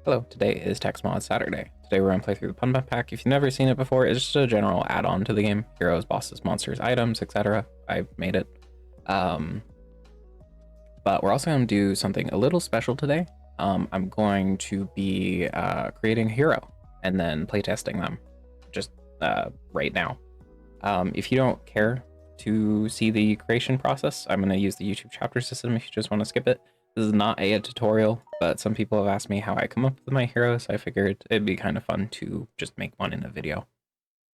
Hello, today is textmod Saturday. Today we're going to play through the Punpun Pack. If you've never seen it before, it's just a general add-on to the game. Heroes, bosses, monsters, items, etc. I made it. But we're also going to do something a little special today. I'm going to be creating a hero and then playtesting them just right now. If you don't care to see the creation process, I'm going to use the YouTube chapter system if you just want to skip it. This is not a tutorial, but some people have asked me how I come up with my heroes, so I figured it'd be kind of fun to just make one in a video.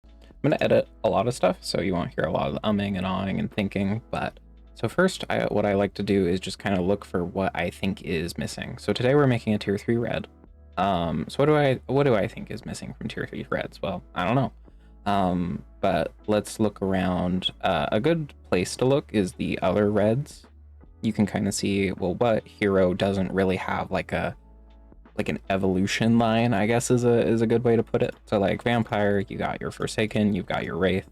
I'm going to edit a lot of stuff, so you won't hear a lot of umming and ahhing and thinking, but so first, what I like to do is just kind of look for what I think is missing. So today we're making a tier 3 red. So what do I think is missing from tier 3 reds? Well, I don't know. But let's look around. A good place to look is the other reds. You can kind of see, well, what hero doesn't really have like an evolution line, I guess is a good way to put it. So like vampire, you got your Forsaken, you've got your Wraith.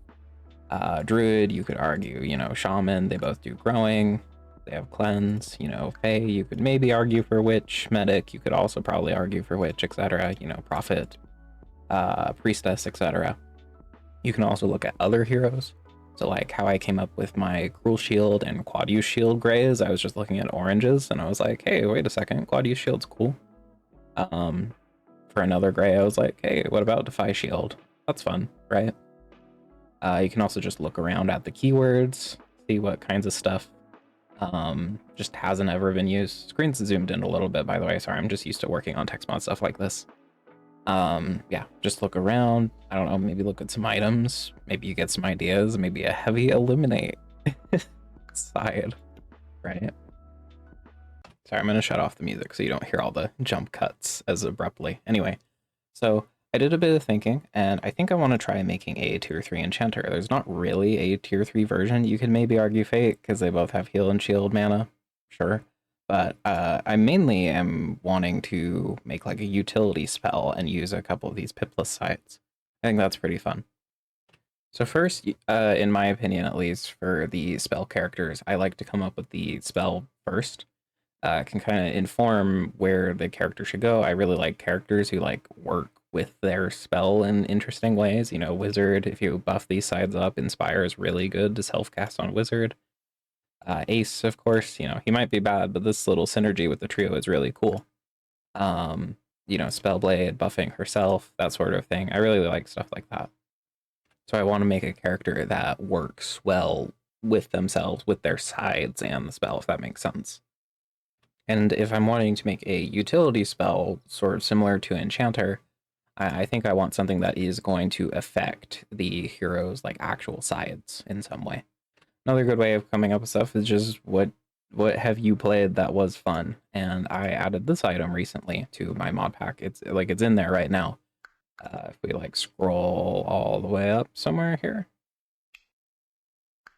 Druid, you could argue, Shaman, they both do growing. They have cleanse, Fae, you could maybe argue for witch. Medic, you could also probably argue for witch, etc. Prophet, priestess, etc. You can also look at other heroes. So like how I came up with my Cruel Shield and Quad Use Shield grays, I was just looking at oranges and I was like, hey, wait a second, Quad Use Shield's cool. For another gray, I was like, hey, what about Defy Shield? That's fun, right? You can also just look around at the keywords, see what kinds of stuff just hasn't ever been used. Screen's zoomed in a little bit, by the way. Sorry, I'm just used to working on text mod stuff like this. Yeah, just look around. I don't know, maybe look at some items. Maybe you get some ideas. Maybe a heavy eliminate side, right? Sorry, I'm gonna shut off the music so you don't hear all the jump cuts as abruptly. Anyway, so I did a bit of thinking, and I think I want to try making a tier 3 enchanter. There's not really a tier 3 version. You could maybe argue Fate, because they both have heal and shield mana, sure. But I mainly am wanting to make like a utility spell and use a couple of these pipless sites. I think that's pretty fun. So first, in my opinion at least, for the spell characters, I like to come up with the spell first. Can kind of inform where the character should go. I really like characters who like work with their spell in interesting ways. Wizard, if you buff these sides up, Inspire is really good to self-cast on Wizard. Ace, of course, he might be bad, but this little synergy with the trio is really cool. Spellblade, buffing herself, that sort of thing. I really like stuff like that. So I want to make a character that works well with themselves, with their sides and the spell, if that makes sense. And if I'm wanting to make a utility spell, sort of similar to Enchanter, I think I want something that is going to affect the hero's like actual sides in some way. Another good way of coming up with stuff is just what have you played that was fun? And I added this item recently to my mod pack. It's in there right now. If we like scroll all the way up somewhere here.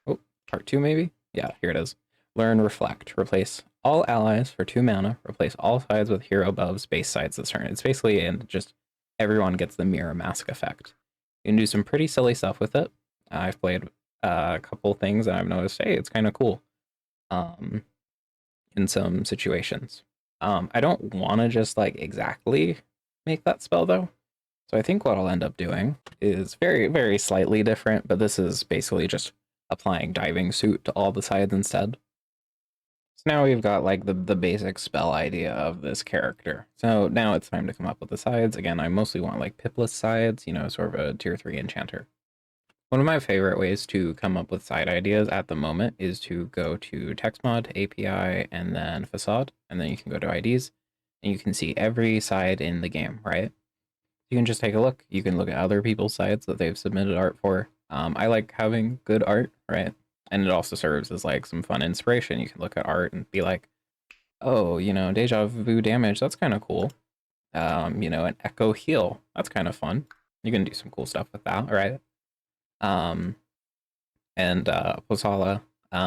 Oh, part 2 maybe? Yeah, here it is. Learn Reflect. Replace all allies for 2 mana. Replace all sides with hero buffs base sides this turn. It's basically just everyone gets the mirror mask effect. You can do some pretty silly stuff with it. I've played a couple things and I've noticed, hey, it's kind of cool in some situations. I don't want to just like exactly make that spell though. So I think what I'll end up doing is very, very slightly different, but this is basically just applying Diving Suit to all the sides instead. So now we've got like the basic spell idea of this character. So now it's time to come up with the sides. Again, I mostly want like pipless sides, sort of a tier 3 enchanter. One of my favorite ways to come up with side ideas at the moment is to go to textmod, API, and then facade, and then you can go to IDs, and you can see every side in the game, right? You can just take a look. You can look at other people's sides that they've submitted art for. I like having good art, right? And it also serves as like some fun inspiration. You can look at art and be like, oh, deja vu damage, that's kind of cool. An echo heal, that's kind of fun. You can do some cool stuff with that, right? Posala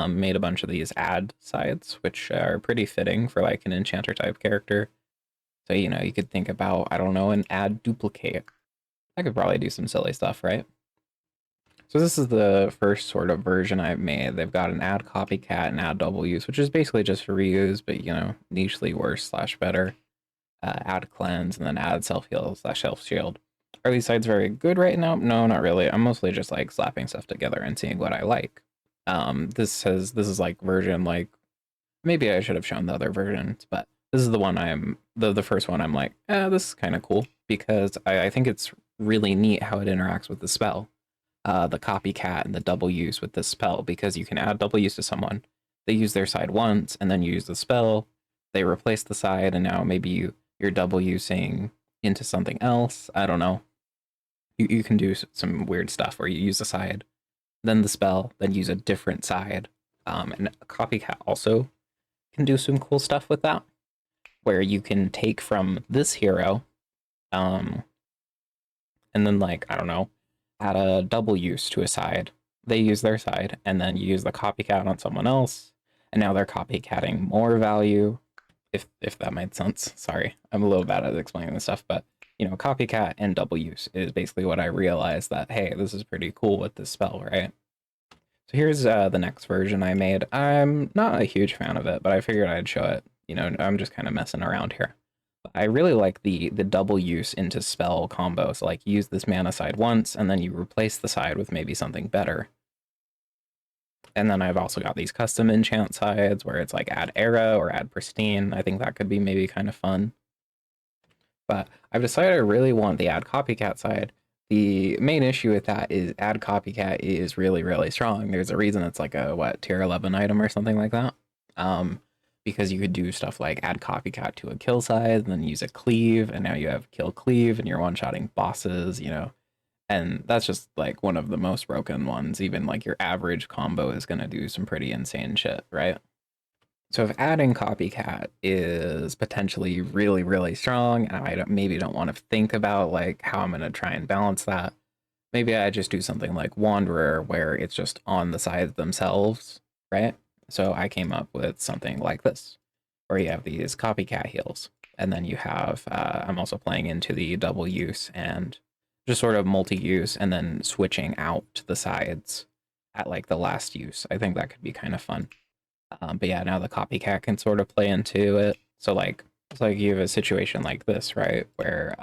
made a bunch of these ad sides, which are pretty fitting for like an enchanter type character. So, you could think about, I don't know, an ad duplicate. I could probably do some silly stuff, right? So this is the first sort of version I've made. They've got an ad copycat and ad double use, which is basically just for reuse, but, nichely worse / better. add cleanse, and then add self heal slash self shield. Are these sides very good right now? No, not really. I'm mostly just like slapping stuff together and seeing what I like. This is like version like maybe I should have shown the other versions, but this is the one I'm the first one I'm like, this is kind of cool because I think it's really neat how it interacts with the spell. The copycat and the double use with this spell because you can add double use to someone. They use their side once and then you use the spell. They replace the side and now maybe you're double using into something else. I don't know. You can do some weird stuff where you use the side, then the spell, then use a different side. And a copycat also can do some cool stuff with that, where you can take from this hero, and then like I don't know, add a double use to a side. They use their side, and then you use the copycat on someone else, and now they're copycatting more value. If that made sense. Sorry, I'm a little bad at explaining this stuff, but you know, copycat and double use is basically what I realized that hey, this is pretty cool with this spell, right? So here's the next version I made. I'm not a huge fan of it, but I figured I'd show it. You know, I'm just kind of messing around here. But I really like the double use into spell combo. So like use this mana side once, and then you replace the side with maybe something better. And then I've also got these custom enchant sides where it's like add era or add pristine. I think that could be maybe kind of fun. But I've decided I really want the add copycat side. The main issue with that is add copycat is really, really strong. There's a reason it's like a what tier 11 item or something like that. Because you could do stuff like add copycat to a kill side, and then use a cleave, and now you have kill cleave, and you're one-shotting bosses, you know. And that's just like one of the most broken ones. Even like your average combo is gonna do some pretty insane shit, right? So if adding copycat is potentially really, really strong, and I maybe don't want to think about like how I'm gonna try and balance that, maybe I just do something like Wanderer where it's just on the sides themselves, right? So I came up with something like this, where you have these copycat heals, and then you have, I'm also playing into the double use and just sort of multi-use and then switching out to the sides at like the last use. I think that could be kind of fun. But yeah, now the copycat can sort of play into it. So like, it's like you have a situation like this, right? Where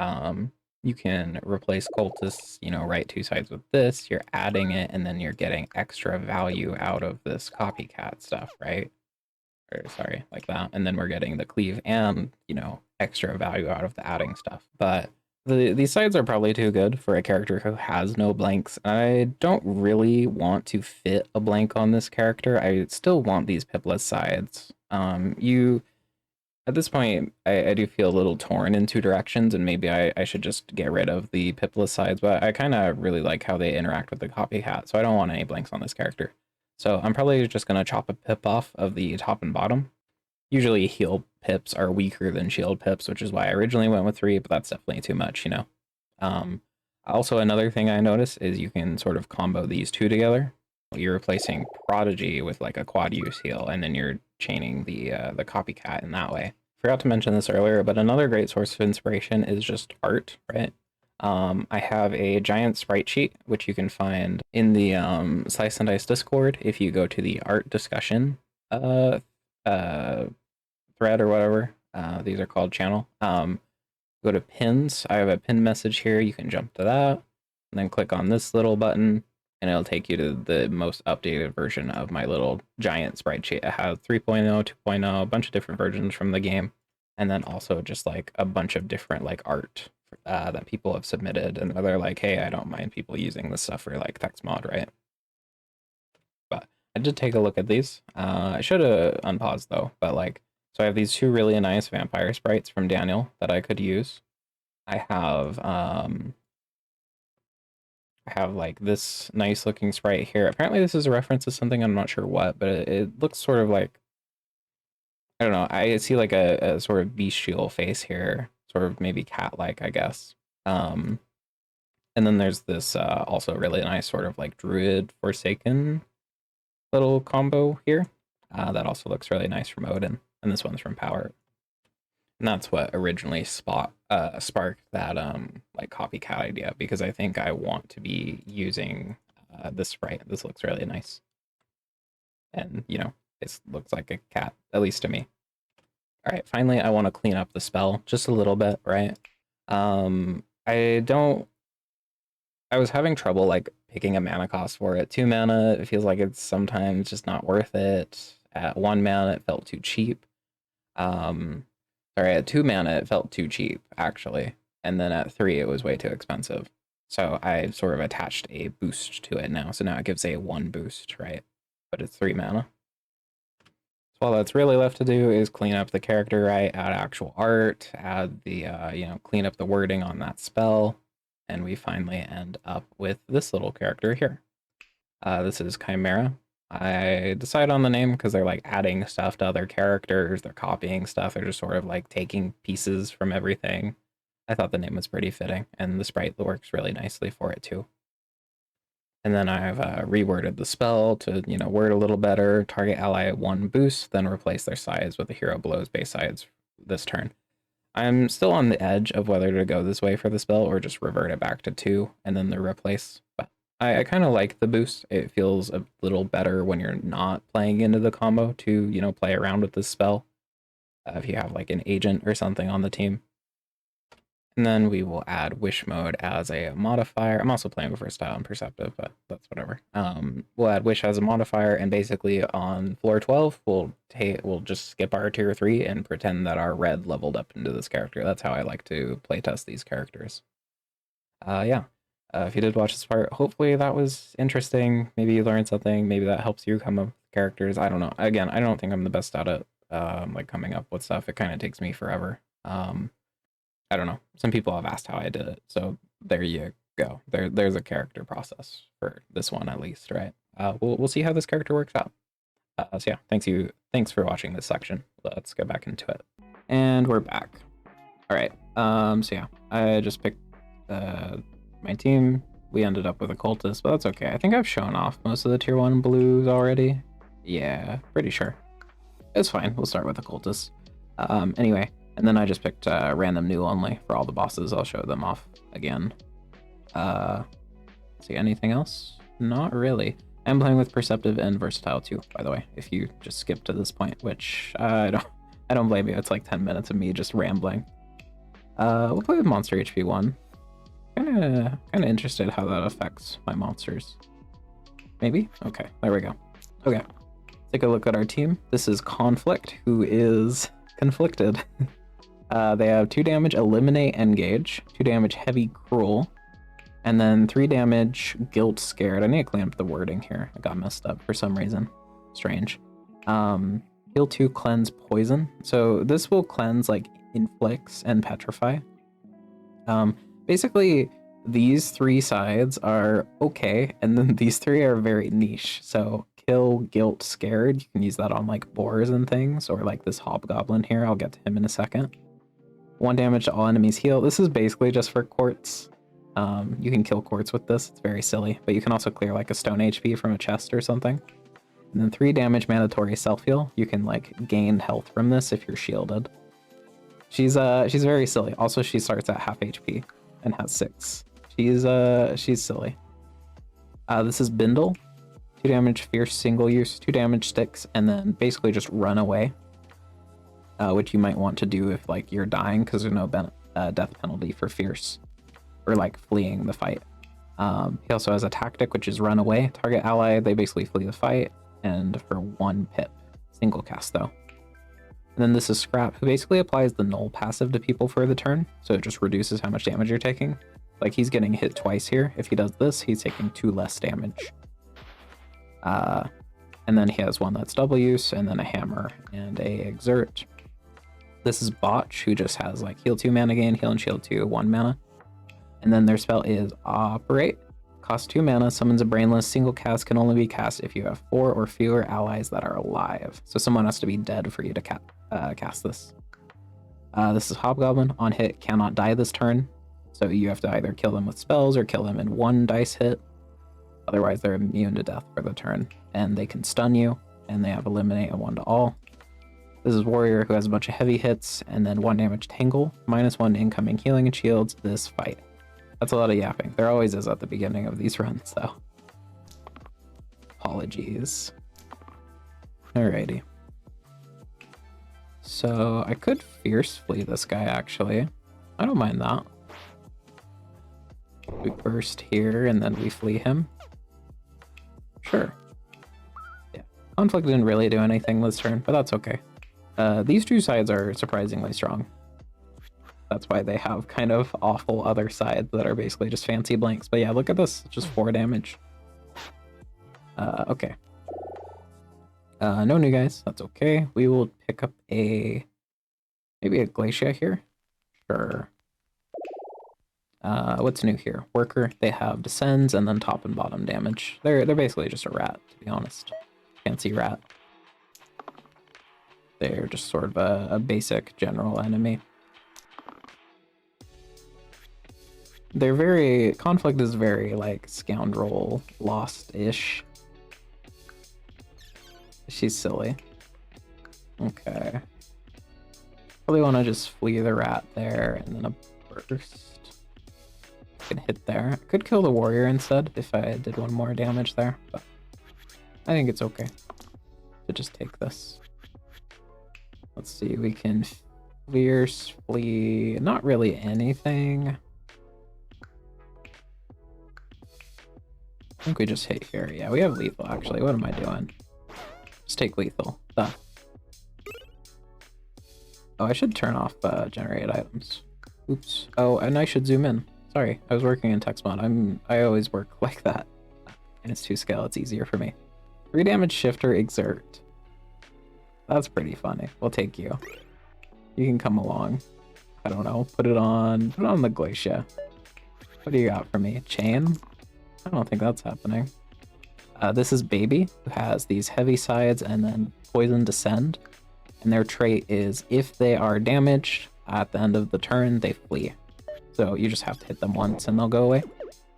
you can replace cultists, you know, right two sides with this, you're adding it, and then you're getting extra value out of this copycat stuff, right? Or sorry, like that. And then we're getting the cleave and, you know, extra value out of the adding stuff. But these sides are probably too good for a character who has no blanks. I don't really want to fit a blank on this character. I still want these pipless sides. You at this point, I do feel a little torn in two directions, and maybe I should just get rid of the pipless sides, but I kind of really like how they interact with the copycat, so I don't want any blanks on this character. So I'm probably just going to chop a pip off of the top and bottom. Usually heal pips are weaker than shield pips, which is why I originally went with 3, but that's definitely too much, you know. Um, Also, another thing I noticed is you can sort of combo these two together. You're replacing Prodigy with like a quad use heal, and then you're chaining the copycat in that way. Forgot to mention this earlier, but another great source of inspiration is just art, right? I have a giant sprite sheet, which you can find in the Slice and Dice Discord if you go to the art discussion uh, uh, thread or whatever. These are called channel. Go to pins. I have a pin message here. You can jump to that and then click on this little button and it'll take you to the most updated version of my little giant sprite sheet. It has 3.0, 2.0, a bunch of different versions from the game. And then also just like a bunch of different like art that people have submitted. And they're like, hey, I don't mind people using this stuff for like text mod, right? But I did take a look at these. I should have unpaused though, but like, so I have these two really nice vampire sprites from Daniel that I could use. I have like this nice looking sprite here. Apparently this is a reference to something, I'm not sure what, but it looks sort of like, I don't know, I see like a sort of bestial face here, sort of maybe cat-like, I guess. And then there's this also really nice sort of like druid forsaken little combo here. That also looks really nice from Odin, and this one's from Power. And that's what originally sparked that like copycat idea, because I think I want to be using this sprite. This looks really nice, and you know, it looks like a cat, at least to me. All right, finally, I want to clean up the spell just a little bit, right? I don't. I was having trouble like picking a mana cost for it. 2 mana, it feels like it's sometimes just not worth it. At 1 mana, it felt too cheap. Um, sorry, at 2 mana, it felt too cheap actually, and then at 3, it was way too expensive. So I sort of attached a boost to it now. So now it gives a 1 boost, right? But it's 3 mana. So all that's really left to do is clean up the character, right? Add actual art, add the, clean up the wording on that spell, and we finally end up with this little character here. This is Chimera. I decide on the name because they're like adding stuff to other characters, they're copying stuff, they're just sort of like taking pieces from everything. I thought the name was pretty fitting, and the sprite works really nicely for it too. And then I've reworded the spell to, word a little better. Target ally at 1 boost, then replace their sides with the hero below's base sides this turn. I'm still on the edge of whether to go this way for the spell or just revert it back to 2 and then the replace. But I kind of like the boost. It feels a little better when you're not playing into the combo to, play around with this spell. If you have like an agent or something on the team. And then we will add wish mode as a modifier. I'm also playing with versatile and perceptive, but that's whatever. We'll add wish as a modifier, and basically on floor 12, we'll just skip our tier 3 and pretend that our red leveled up into this character. That's how I like to playtest these characters. Yeah. If you did watch this part, hopefully that was interesting. Maybe you learned something. Maybe that helps you come up with characters. I don't know. Again, I don't think I'm the best at it. Like coming up with stuff. It kind of takes me forever. I don't know. Some people have asked how I did it, so there you go. There's a character process for this one at least, right? We'll see how this character works out. So yeah, thanks for watching this section. Let's go back into it, and we're back. All right. So yeah, I just picked my team. We ended up with a cultist, but that's okay. I think I've shown off most of the tier 1 blues already. Yeah, pretty sure. It's fine. We'll start with the cultist. Anyway. And then I just picked random new only for all the bosses. I'll show them off again. See anything else? Not really. I'm playing with perceptive and versatile too, by the way, if you just skip to this point, which I don't blame you. It's like 10 minutes of me just rambling. We'll play with monster HP 1. Kinda interested how that affects my monsters. Maybe? Okay, there we go. Okay, take a look at our team. This is Conflict, who is conflicted. They have 2 damage eliminate engage, 2 damage heavy cruel, and then 3 damage guilt scared. I need to clean up the wording here. I got messed up for some reason. Strange. Heal 2 cleanse poison. So this will cleanse like inflicts and petrify. Basically these 3 sides are okay, and then these 3 are very niche. So kill guilt scared, you can use that on like boars and things, or like this hobgoblin here. I'll get to him in a second. 1 damage to all enemies heal. This is basically just for quartz. You can kill quartz with this. It's very silly, but you can also clear like a stone HP from a chest or something. And then 3 damage mandatory self heal. You can like gain health from this if you're shielded. She's very silly. Also, she starts at half HP and has 6. She's silly. This is Bindle. 2 damage fierce single use, 2 damage sticks, and then basically just run away. Which you might want to do if like you're dying, because there's no death penalty for fierce or like fleeing the fight. He also has a tactic, which is run away. Target ally, they basically flee the fight, and for 1 pip. Single cast though. And then this is Scrap, who basically applies the null passive to people for the turn, so it just reduces how much damage you're taking. Like he's getting hit twice here. If he does this, he's taking 2 less damage. And then he has one that's double use, and then a hammer and a exert. This is Botch, who just has like heal 2 mana gain, heal and shield 2, 1 mana. And then their spell is Operate. Costs 2 mana, summons a brainless, single cast, can only be cast if you have 4 or fewer allies that are alive. So someone has to be dead for you to cast this. This is Hobgoblin. On hit, cannot die this turn. So you have to either kill them with spells or kill them in 1 dice hit. Otherwise, they're immune to death for the turn. And they can stun you, and they have Eliminate and 1 to all. This is Warrior, who has a bunch of heavy hits, and then 1 damage Tangle, -1 incoming healing and shields this fight. That's a lot of yapping. There always is at the beginning of these runs, though. Apologies. Alrighty. So I could fierce flee this guy, actually. I don't mind that. We burst here and then we flee him. Sure. Yeah. Conflict didn't really do anything this turn, but that's okay. These two sides are surprisingly strong. That's why they have kind of awful other sides that are basically just fancy blanks. But yeah, look at this. Just 4 damage. Okay. No new guys. That's okay. We will pick up maybe a Glacia here. Sure. What's new here? Worker. They have descends and then top and bottom damage. They're basically just a rat, to be honest. Fancy rat. They're just sort of a basic general enemy. Conflict is very, like, scoundrel, lost-ish. She's silly. Okay. Probably want to just flee the rat there, and then a burst. Can hit there. I could kill the warrior instead, if I did 1 more damage there, but I think it's okay to just take this. Let's see, we can fierce flee, not really anything. I think we just hit here. Yeah, we have lethal, actually. What am I doing? Just take lethal. Duh. Oh, I should turn off generate items. Oops. Oh, and I should zoom in. Sorry, I was working in text mod. I always work like that. And it's 2 scale, it's easier for me. 3 damage shifter exert. That's pretty funny. We'll take you. You can come along. I don't know. Put it on the Glacia. What do you got for me? Chain? I don't think that's happening. This is Baby, who has these heavy sides and then poison descend. And their trait is if they are damaged at the end of the turn, they flee. So you just have to hit them once and they'll go away.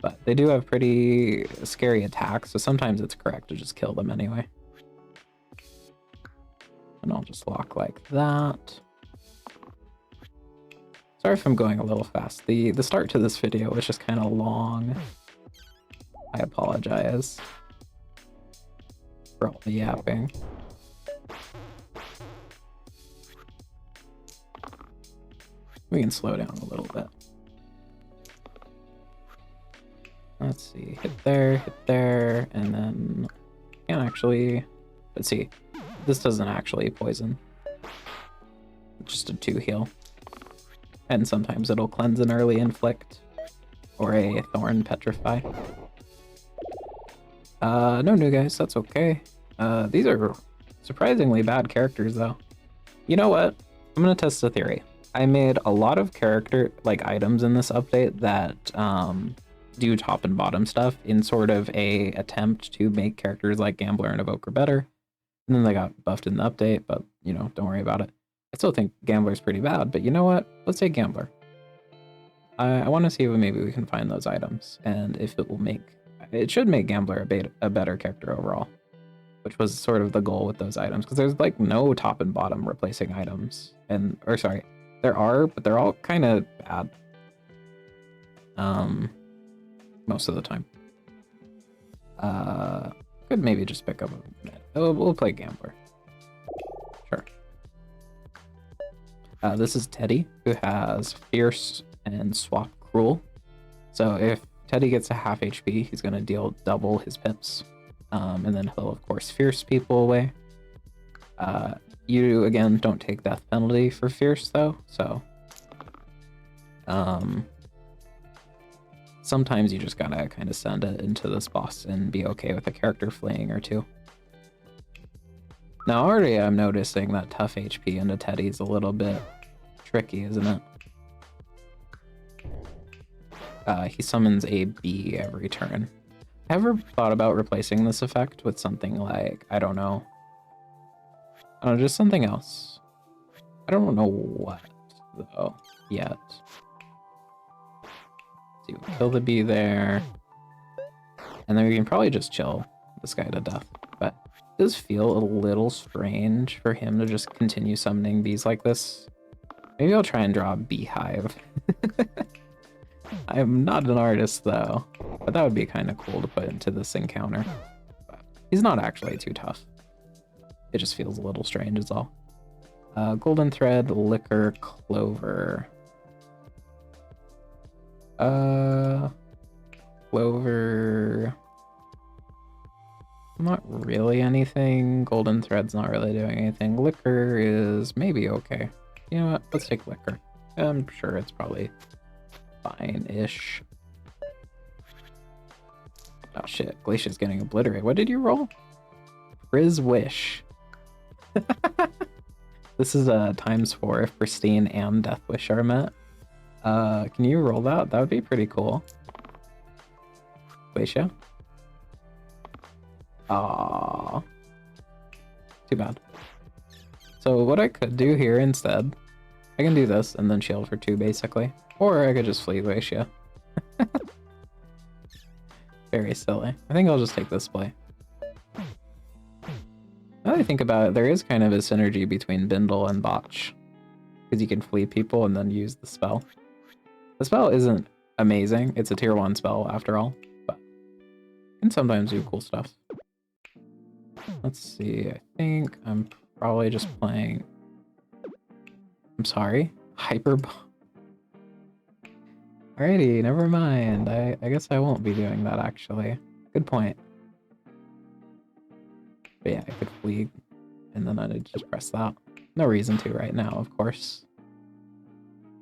But they do have pretty scary attacks, so sometimes it's correct to just kill them anyway. And I'll just lock like that. Sorry if I'm going a little fast. The start to this video was just kind of long. I apologize for all the yapping. We can slow down a little bit. Let's see, hit there, and then can't actually, let's see, this doesn't actually poison. Just a 2 heal. And sometimes it'll cleanse an early inflict or a thorn petrify. No new guys, that's okay. These are surprisingly bad characters though. You know what? I'm gonna test a theory. I made a lot of character items in this update that do top and bottom stuff in sort of a attempt to make characters like Gambler and Evoker better. And then they got buffed in the update, but you know, don't worry about it. I still think Gambler's pretty bad, but you know what? Let's take Gambler. I want to see if maybe we can find those items and if it should make Gambler a better character overall, which was sort of the goal with those items, because there's like no top and bottom replacing items, or sorry, there are, but they're all kind of bad. Most of the time. Could maybe just pick up we'll play Gambler. Sure. This is Teddy, who has Fierce and Swap Cruel. So if Teddy gets a half HP, he's going to deal double his pips. And then he'll, of course, Fierce people away. You, again, don't take death penalty for Fierce, though. So sometimes you just gotta kind of send it into this boss and be okay with a character fleeing or 2. Now already I'm noticing that tough HP into Teddy's a little bit tricky, isn't it? He summons a bee every turn. Ever thought about replacing this effect with something like, I don't know, just something else. I don't know what, though, yet. See, we'll kill the bee there. And then we can probably just chill this guy to death. But it does feel a little strange for him to just continue summoning bees like this. Maybe I'll try and draw a beehive. I'm not an artist, though. But that would be kind of cool to put into this encounter. But he's not actually too tough. It just feels a little strange is all. Golden thread, liquor, clover. Clover. Not really anything. Golden thread's not really doing anything. Liquor is maybe okay. You know what? Let's take liquor. I'm sure it's probably fine-ish. Oh shit, Glacia's getting obliterated. What did you roll? Frizz Wish. This is ×4 if Pristine and Death Wish are met. Can you roll that? That would be pretty cool. Glacia? Aww. Too bad. So what I could do here instead, I can do this and then shield for 2 basically. Or I could just flee Glacia. Very silly. I think I'll just take this play. Now that I think about it, there is kind of a synergy between Bindle and Botch. Because you can flee people and then use the spell. The spell isn't amazing. It's a tier 1 spell after all. But you can sometimes do cool stuff. Let's see, I think I'm probably just playing... I'm sorry? Hyper Bomb. Alrighty, never mind. I guess I won't be doing that actually. Good point. But yeah, I could flee, and then I'd just press that. No reason to right now, of course.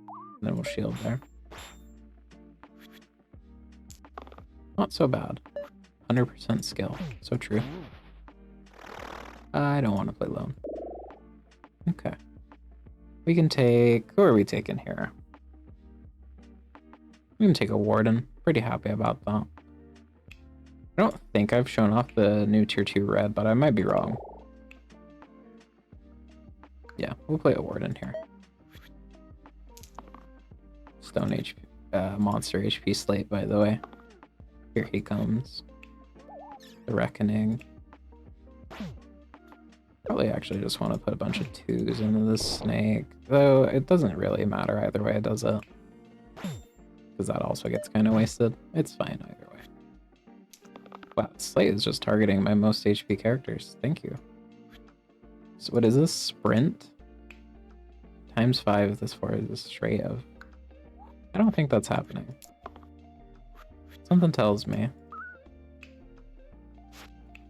And then we'll shield there. Not so bad. 100% skill. So true. I don't want to play lone. Okay. We can take... Who are we taking here? We can take a Warden. Pretty happy about that. I don't think I've shown off the new tier 2 red, but I might be wrong. Yeah, we'll play a Warden here. Stone HP, monster HP slate, by the way. Here he comes. The Reckoning. Probably actually just want to put a bunch of 2s into this snake. Though it doesn't really matter either way, does it? Because that also gets kind of wasted. It's fine either way. Wow, Slate is just targeting my most HP characters. Thank you. So what is this? Sprint? ×5 this 4 is a straight of... I don't think that's happening. Something tells me.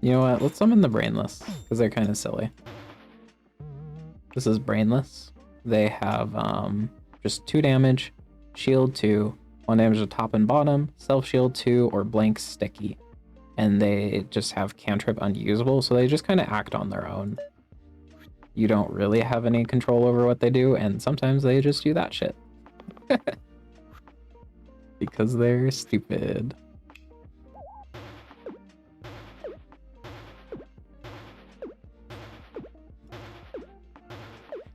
You know what? Let's summon the Brainless, because they're kind of silly. This is Brainless. They have just 2 damage, shield 2, 1 damage to top and bottom, self-shield 2, or blank sticky. And they just have cantrip unusable, so they just kind of act on their own. You don't really have any control over what they do, and sometimes they just do that shit. Because they're stupid.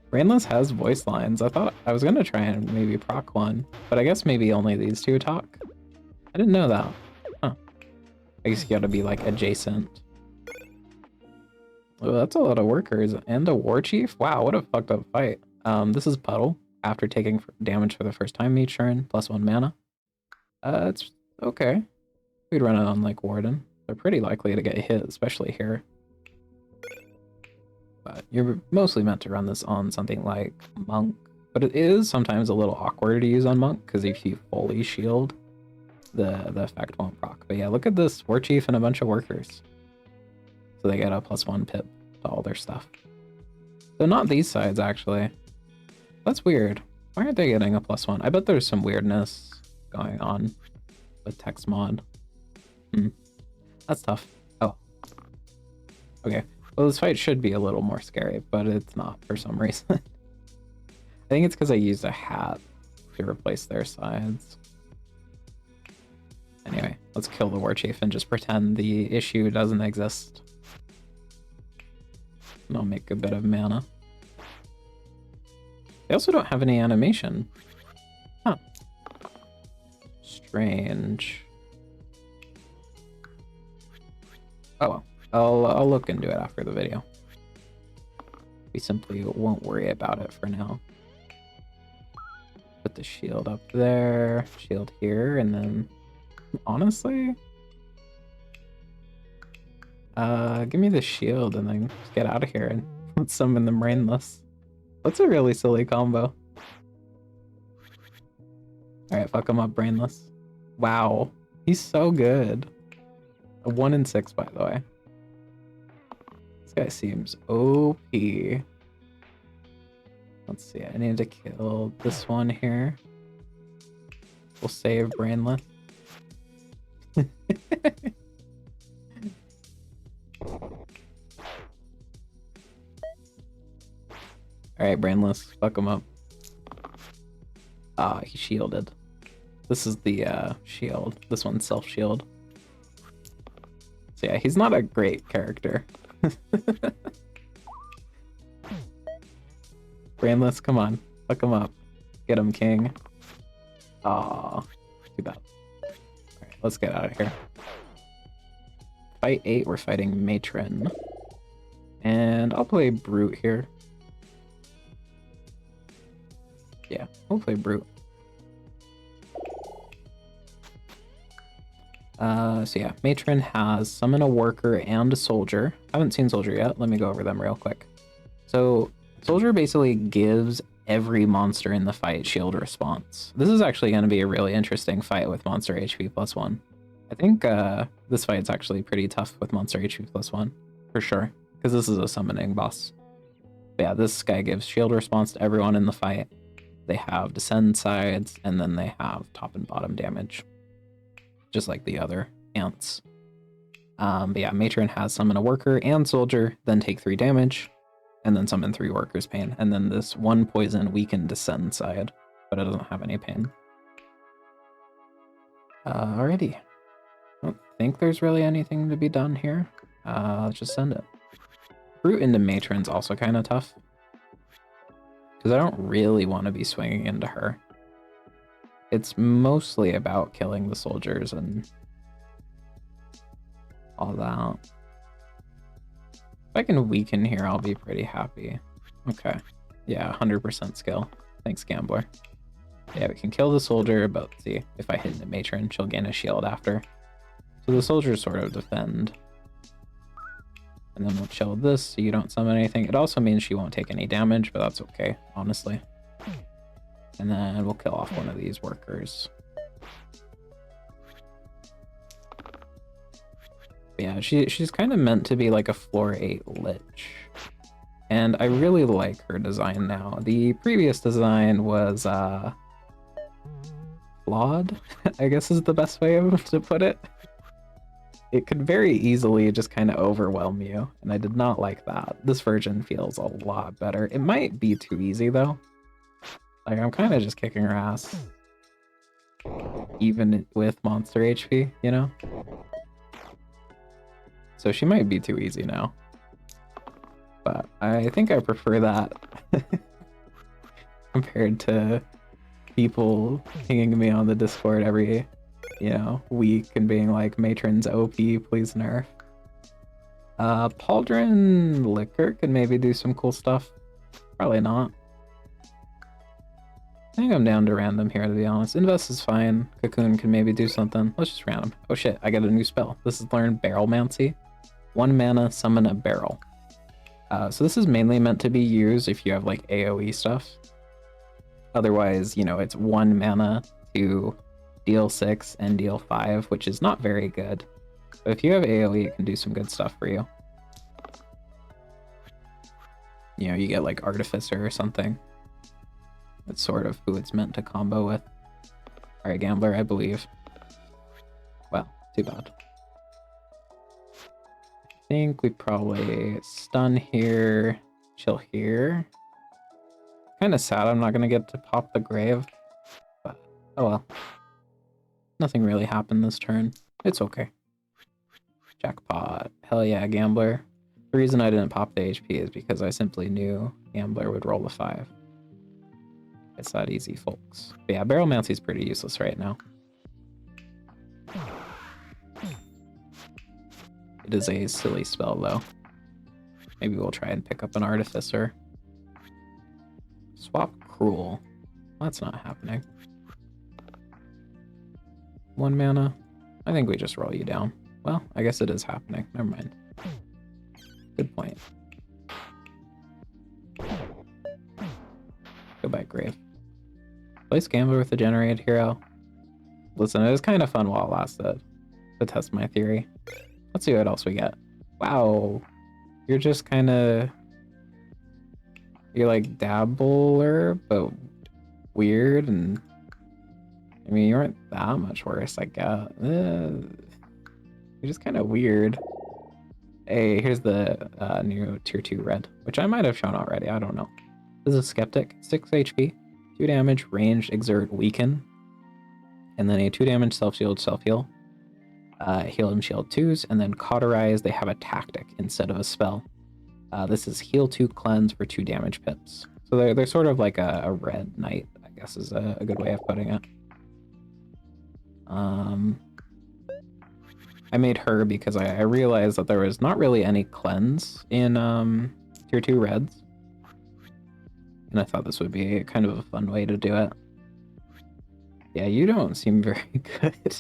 Brainless has voice lines. I thought I was gonna try and maybe proc one, but I guess maybe only these 2 talk. I didn't know that. Huh. I guess you gotta be like adjacent. Oh, that's a lot of workers and a war chief. Wow, what a fucked up fight. This is Puddle after taking damage for the first time each turn, +1 mana. It's okay. We'd run it on like Warden. They're pretty likely to get hit, especially here. But you're mostly meant to run this on something like Monk. But it is sometimes a little awkward to use on Monk, because if you fully shield, the effect won't proc. But yeah, look at this War Chief and a bunch of workers. So they get a +1 pip to all their stuff. So not these sides, actually. That's weird. Why aren't they getting a +1? I bet there's some weirdness going on with textmod. That's tough. Oh. Okay. Well, this fight should be a little more scary, but it's not for some reason. I think it's because I used a hat to replace their sides. Anyway, let's kill the War Chief and just pretend the issue doesn't exist. And I'll make a bit of mana. They also don't have any animation. Huh. Strange. Oh well. I'll look into it after the video. We simply won't worry about it for now. Put the shield up there, shield here, and then honestly, give me the shield and then just get out of here and let's summon the Brainless. That's a really silly combo. Alright, fuck him up, Brainless. Wow. He's so good. A 1 in 6, by the way. This guy seems OP. Let's see, I need to kill this one here. We'll save Brainless. Alright, Brainless, fuck him up. Ah, he shielded. This is the shield. This one's self-shield. So yeah, he's not a great character. Brainless, come on. Fuck him up. Get him, King. Aw, too bad. Alright, let's get out of here. Fight 8, we're fighting Matron. And I'll play Brute here. Yeah, we'll play Brute. So yeah, Matron has Summon a Worker and a Soldier. Haven't seen Soldier yet. Let me go over them real quick. So Soldier basically gives every monster in the fight shield response. This is actually going to be a really interesting fight with monster HP +1. I think this fight's actually pretty tough with monster HP +1, for sure, because this is a summoning boss. But yeah, this guy gives shield response to everyone in the fight. They have descend sides, and then they have top and bottom damage, just like the other ants. But yeah, Matron has Summon a Worker and Soldier, then take 3 damage, and then summon 3 Workers pain, and then this 1 poison weaken descend side, but it doesn't have any pain. Alrighty. I don't think there's really anything to be done here. Let's just send it. Brute into Matron's also kind of tough, because I don't really want to be swinging into her. It's mostly about killing the soldiers and all that. If I can weaken here, I'll be pretty happy. Okay. Yeah, 100% skill. Thanks, Gambler. Yeah, we can kill the soldier, but let's see. If I hit the Matron, she'll gain a shield after. So the soldiers sort of defend. And then we'll chill this so you don't summon anything. It also means she won't take any damage, but that's okay, honestly. And then we'll kill off one of these workers. Yeah, she's kind of meant to be like a floor 8 lich. And I really like her design now. The previous design was flawed, I guess is the best way to put it. It could very easily just kind of overwhelm you, and I did not like that. This version feels a lot better. It might be too easy though. Like, I'm kind of just kicking her ass. Even with monster HP, you know? So she might be too easy now. But I think I prefer that compared to people pinging me on the Discord every, you know, week and being like, Matron's OP, please nerf. Pauldron Liquor could maybe do some cool stuff. Probably not. I think I'm down to random here, to be honest. Invest is fine. Cocoon can maybe do something. Let's just random. Oh shit, I got a new spell. This is learn Barrelmancy. 1 mana, summon a barrel. So this is mainly meant to be used if you have like AoE stuff. Otherwise, you know, it's 1 mana to deal 6 and deal 5, which is not very good. But if you have AoE, it can do some good stuff for you. You know, you get like Artificer or something. That's sort of who it's meant to combo with. Alright, Gambler, I believe. Well, too bad. I think we probably stun here, chill here. Kind of sad I'm not going to get to pop the grave, but oh well. Nothing really happened this turn. It's okay. Jackpot. Hell yeah, Gambler. The reason I didn't pop the HP is because I simply knew Gambler would roll a 5. It's that easy, folks. But yeah, Barrelmancy's pretty useless right now. It is a silly spell, though. Maybe we'll try and pick up an Artificer. Swap Cruel. That's not happening. 1 mana. I think we just roll you down. Well, I guess it is happening. Never mind. Good point. Goodbye, Grave. Place Gambler with the generated hero. Listen, it was kind of fun while it lasted to test my theory. Let's see what else we get. Wow. You're just kind of... You're like dabbler, but weird, and... I mean, you weren't that much worse, I guess. You're just kind of weird. Hey, here's the new tier 2 red, which I might have shown already, I don't know. This is a Skeptic, 6 HP, 2 damage, range, exert, weaken. And then a 2 damage self-shield, self-heal. Heal and shield 2s, and then Cauterize, they have a tactic instead of a spell. This is heal 2, cleanse for 2 damage pips. So they're sort of like a red knight, I guess is a good way of putting it. I made her because I realized that there was not really any cleanse in tier 2 reds. And I thought this would be kind of a fun way to do it. Yeah, you don't seem very good.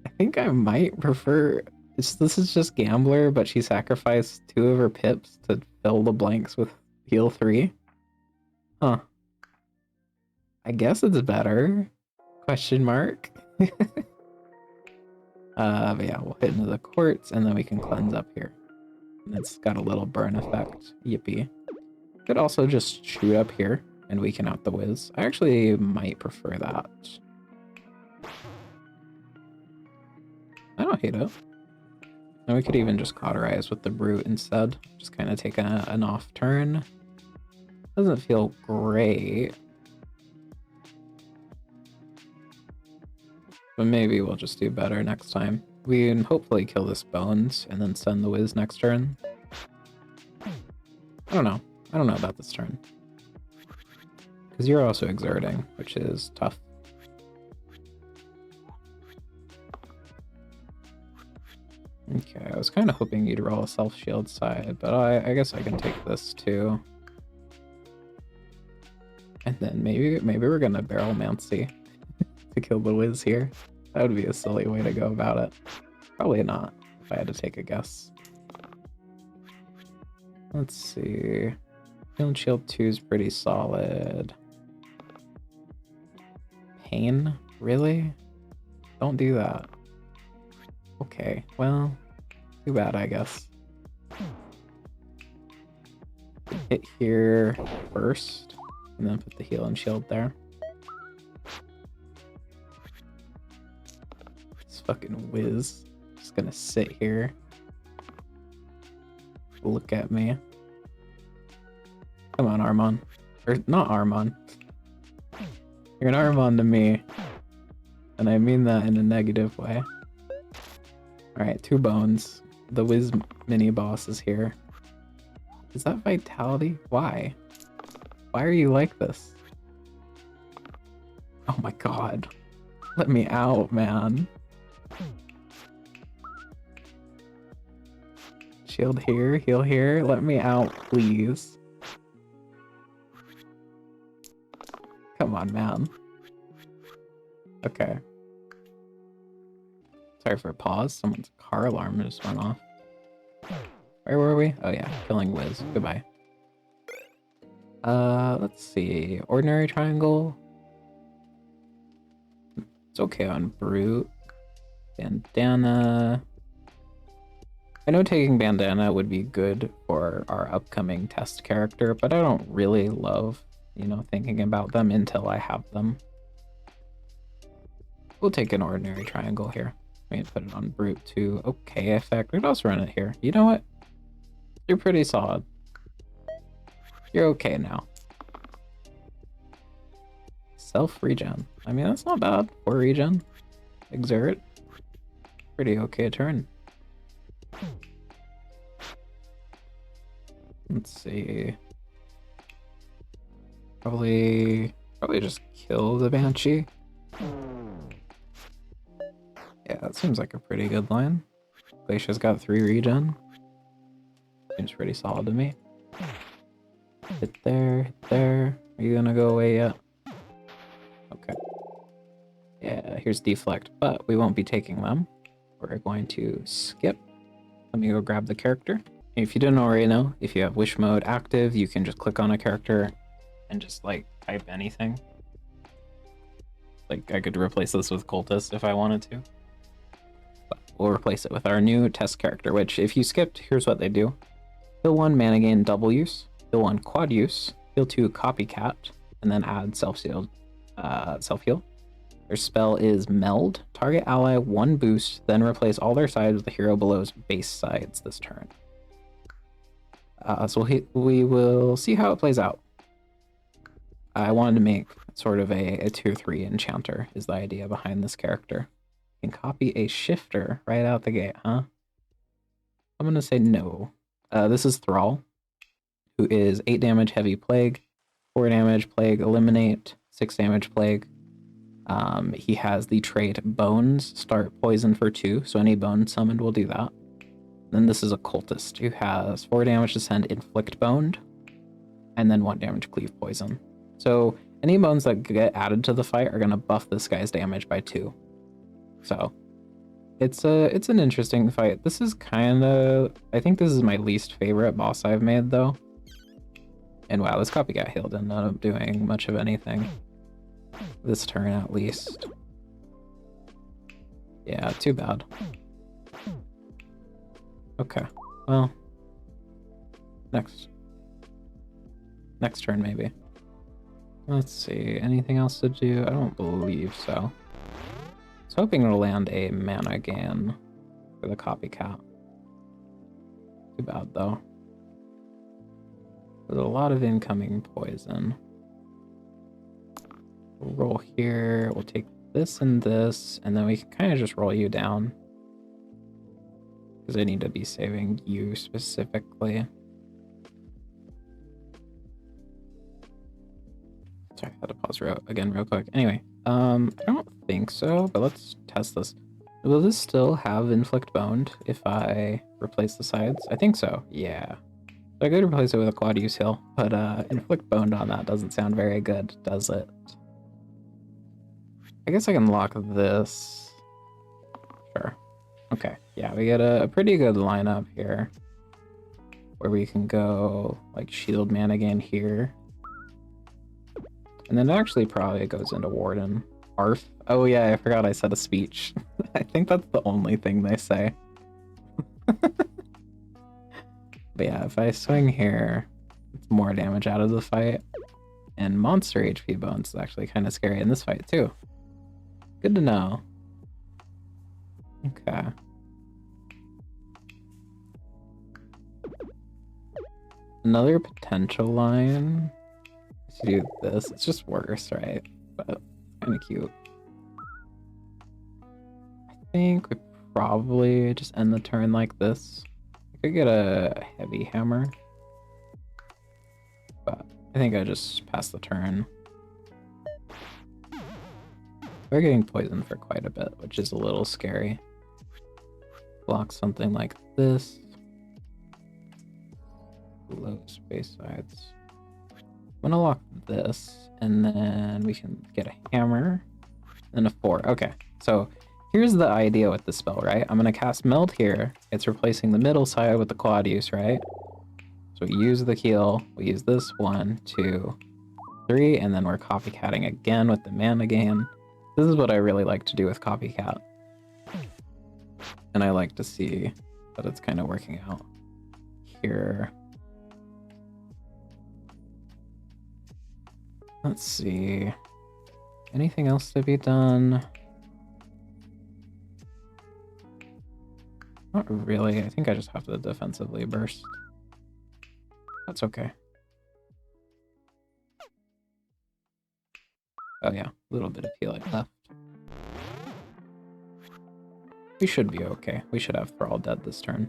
I think I might prefer... This is just Gambler, but she sacrificed 2 of her pips to fill the blanks with heal 3. Huh. I guess it's better. Question mark. But yeah, we'll hit into the quartz and then we can cleanse up here. And it's got a little burn effect. Yippee. Could also just shoot up here and weaken out the whiz. I actually might prefer that. I don't hate it. And we could even just cauterize with the brute instead. Just kind of take an off turn. Doesn't feel great. But maybe we'll just do better next time. We can hopefully kill this bones and then send the whiz next turn. I don't know. I don't know about this turn. Because you're also exerting, which is tough. Okay, I was kind of hoping you'd roll a self-shield side, but I guess I can take this too. And then maybe we're gonna barrel Mancy to kill the whiz here. That would be a silly way to go about it. Probably not, if I had to take a guess. Let's see. Heal and shield 2 is pretty solid. Pain? Really? Don't do that. Okay, well, too bad, I guess. Hit here first, and then put the heal and shield there. This fucking whiz. Just gonna sit here. Look at me. Come on, Armon. Or, not Armon. You're an Armon to me. And I mean that in a negative way. Alright, 2 bones. The whiz mini-boss is here. Is that vitality? Why? Why are you like this? Oh my god. Let me out, man. Shield here, heal here. Let me out, please. Come on, man. Okay. Sorry for a pause. Someone's car alarm just went off. Where were we? Oh yeah, killing Wiz. Goodbye. Let's see. Ordinary triangle. It's okay on Brute. Bandana. I know taking Bandana would be good for our upcoming test character, but I don't really love, you know, thinking about them until I have them. We'll take an ordinary triangle here. We can put it on Brute too. Okay effect. We could also run it here. You know what? You're pretty solid. You're okay now. Self-regen. I mean, that's not bad for regen. Exert. Pretty okay turn. Let's see. Probably just kill the Banshee. Yeah, that seems like a pretty good line. Glacia's got 3 regen. Seems pretty solid to me. Hit there, hit there. Are you gonna go away yet? Okay. Yeah, here's deflect, but we won't be taking them. We're going to skip. Let me go grab the character. If you didn't already know, if you have wish mode active, you can just click on a character and just like type anything. Like I could replace this with cultist if I wanted to. But we'll replace it with our new test character, which if you skipped, here's what they do. Heal 1 mana gain double use, heal 1 quad use, heal 2 copycat, and then add self-heal. Their spell is Meld. Target ally 1 boost, then replace all their sides with the hero below's base sides this turn. So we will see how it plays out. I wanted to make sort of a tier 3 enchanter is the idea behind this character. You can copy a shifter right out the gate, huh? I'm gonna say no. This is Thrall, who is 8 damage heavy plague, 4 damage plague eliminate, 6 damage plague. He has the trait Bones, start poison for 2, so any bone summoned will do that. Then this is a cultist who has 4 damage to send inflict boned, and then 1 damage cleave poison. So any bones that get added to the fight are gonna buff this guy's damage by 2. So it's an interesting fight. This is I think this is my least favorite boss I've made though. And wow, this copycat heal didn't end up doing much of anything. This turn at least. Yeah, too bad. Okay, well, next turn maybe. Let's see, anything else to do? I don't believe so. I was hoping to land a mana gain for the copycat. Too bad though. There's a lot of incoming poison. We'll roll here, we'll take this and this, and then we can kind of just roll you down. Because I need to be saving you specifically. Sorry, I had to pause again real quick. Anyway, I don't think so, but let's test this. Will this still have inflict boned if I replace the sides? I think so, yeah. So I could replace it with a quad use heal, but inflict boned on that doesn't sound very good, does it? I guess I can lock this. Sure. Okay, yeah, we get a pretty good lineup here. Where we can go, like, shield mana gain here. And then it actually probably goes into Warden. Arf. Oh yeah, I forgot I said a speech. I think that's the only thing they say. But yeah, if I swing here, it's more damage out of the fight. And monster HP bones is actually kind of scary in this fight too. Good to know. Okay. Another potential line is to do this. It's just worse, right? But kind of cute. I think we probably just end the turn like this. I could get a heavy hammer, but I think I just pass the turn. We're getting poisoned for quite a bit, which is a little scary. Block something like this. Low space sides. I'm gonna lock this, and then we can get a hammer, and a 4. Okay, so here's the idea with the spell, right? I'm gonna cast Meld here. It's replacing the middle side with the quad use, right? So we use the heal. We use this 1, 2, 3, and then we're copycatting again with the mana gain. This is what I really like to do with copycat. And I like to see that it's kind of working out here. Let's see. Anything else to be done? Not really. I think I just have to defensively burst. That's okay. Oh yeah, a little bit of healing left. We should be okay. We should have Thrall dead this turn.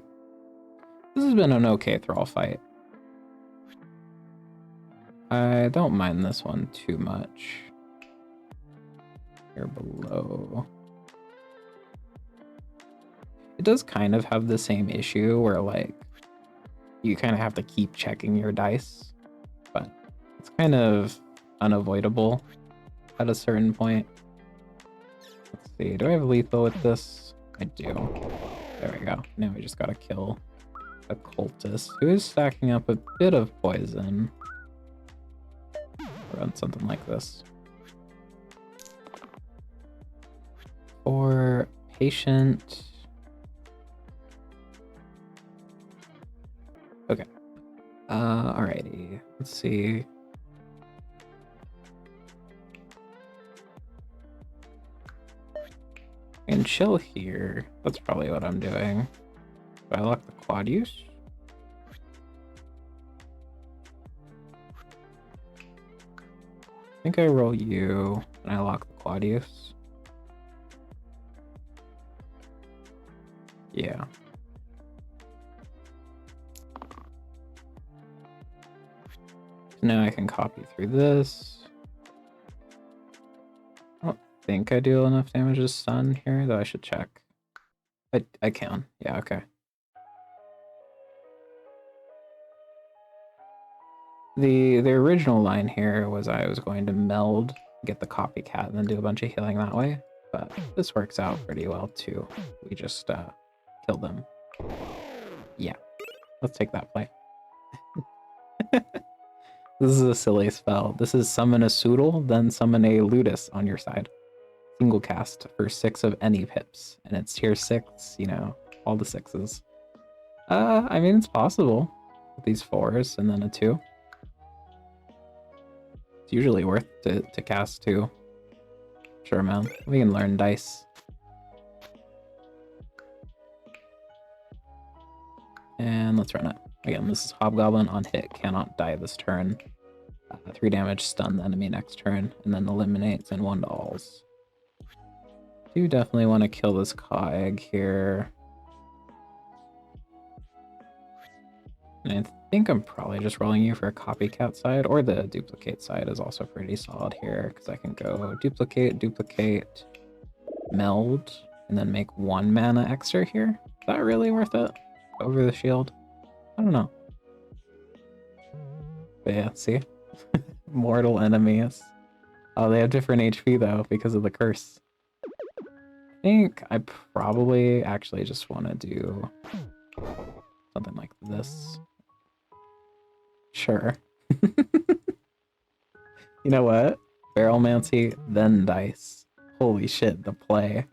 This has been an okay Thrall fight. I don't mind this one too much. Here below. It does kind of have the same issue where, like, you kind of have to keep checking your dice, but it's kind of unavoidable at a certain point. Let's see, do I have lethal with this? I do. There we go. Now we just gotta kill a cultist who is stacking up a bit of poison. Run something like this. For patient. Okay. Alrighty. Let's see. And chill here. That's probably what I'm doing. Do I lock the quad use? I think I roll you and I lock the quad use. Yeah. Now I can copy through this. I don't think I do enough damage to stun here, though I should check. I can. Yeah, okay. The original line here was I was going to meld, get the copycat, and then do a bunch of healing that way. But this works out pretty well too. We just killed them. Yeah. Let's take that play. This is a silly spell. This is summon a Soodle, then summon a Ludus on your side. Single cast for 6 of any pips. And it's tier 6, you know, all the 6s. I mean, it's possible. With these 4s and then a 2. It's usually worth to cast 2. Sure, man. We can learn dice. And let's run it. Again, this is Hobgoblin on hit, cannot die this turn. 3 damage, stun the enemy next turn, and then eliminates and 1 to alls. Do definitely want to kill this Caw Egg here. And I think I'm probably just rolling you for a copycat side, or the duplicate side is also pretty solid here, because I can go duplicate, duplicate, meld, and then make 1 mana extra here. Is that really worth it? Over the shield? I don't know. But yeah, see? Mortal enemies. Oh, they have different HP though, because of the curse. I think I probably actually just want to do something like this. Sure. You know what? Barrelmancy, then dice. Holy shit, the play.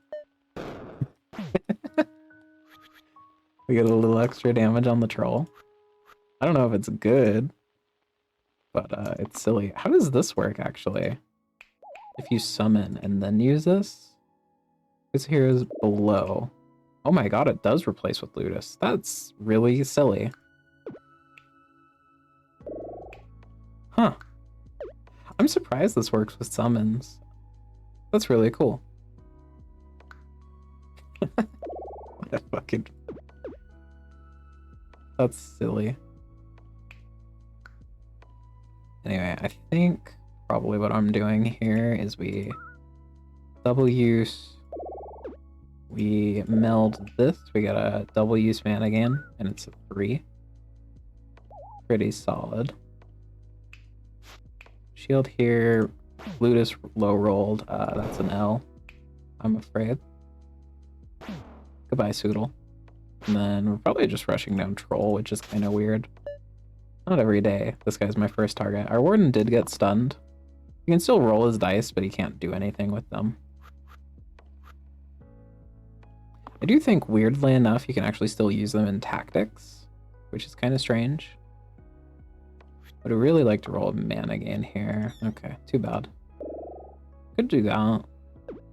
We get a little extra damage on the troll. I don't know if it's good, but it's silly. How does this work, actually? If you summon and then use this? This here is below. Oh my god, it does replace with Ludus. That's really silly. Huh. I'm surprised this works with summons. That's really cool. What a fucking... That's silly. Anyway, I think probably what I'm doing here is we double use, we meld this, we get a double use mana again, and it's a 3. Pretty solid. Shield here, Ludus low rolled, that's an L, I'm afraid. Goodbye, Soodle. And then we're probably just rushing down Troll, which is kind of weird. Not every day. This guy's my first target. Our Warden did get stunned. You can still roll his dice, but he can't do anything with them. I do think, weirdly enough, you can actually still use them in tactics, which is kind of strange. Would I really like to roll a mana gain here? Okay, too bad. Could do that.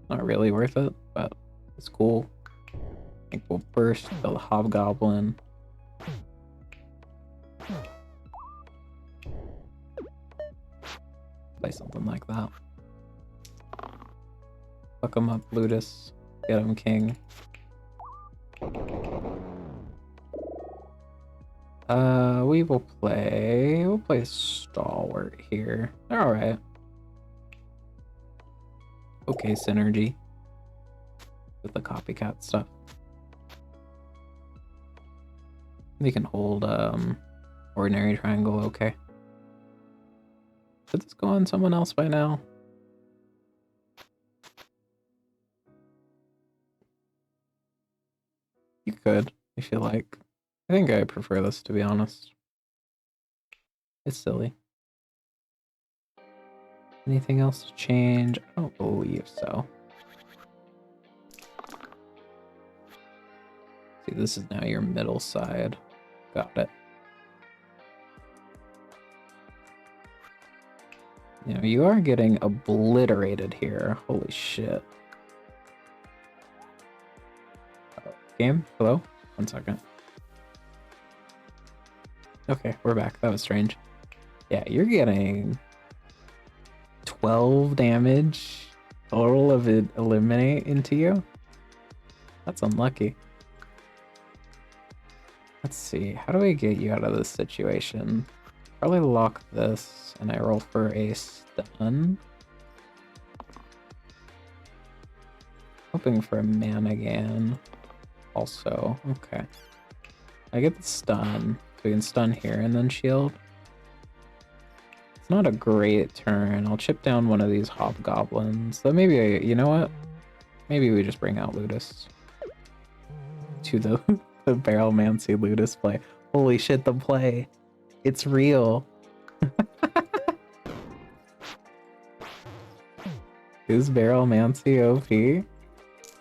Not really worth it, but it's cool. I think we'll burst, kill the Hobgoblin. Play something like that. Fuck him up, Ludus. Get him, King. We'll play Stalwart here. They're alright. Okay, synergy with the copycat stuff. We can hold ordinary triangle, okay. Should this go on someone else by now? You could, if you like. I think I prefer this, to be honest. It's silly. Anything else to change? I don't believe so. See, this is now your middle side. Got it. You know, you are getting obliterated here. Holy shit. Game? Hello? 1 second. Okay, we're back. That was strange. Yeah, you're getting 12 damage total of it eliminate into you. That's unlucky. Let's see. How do we get you out of this situation? Probably lock this and I roll for a stun. Hoping for a man again. Also, okay. I get the stun. So we can stun here and then shield. It's not a great turn. I'll chip down one of these hobgoblins. So maybe, you know what? Maybe we just bring out Ludus. To the Barrelmancy Ludus play. Holy shit, the play. It's real. Is Barrelmancy OP?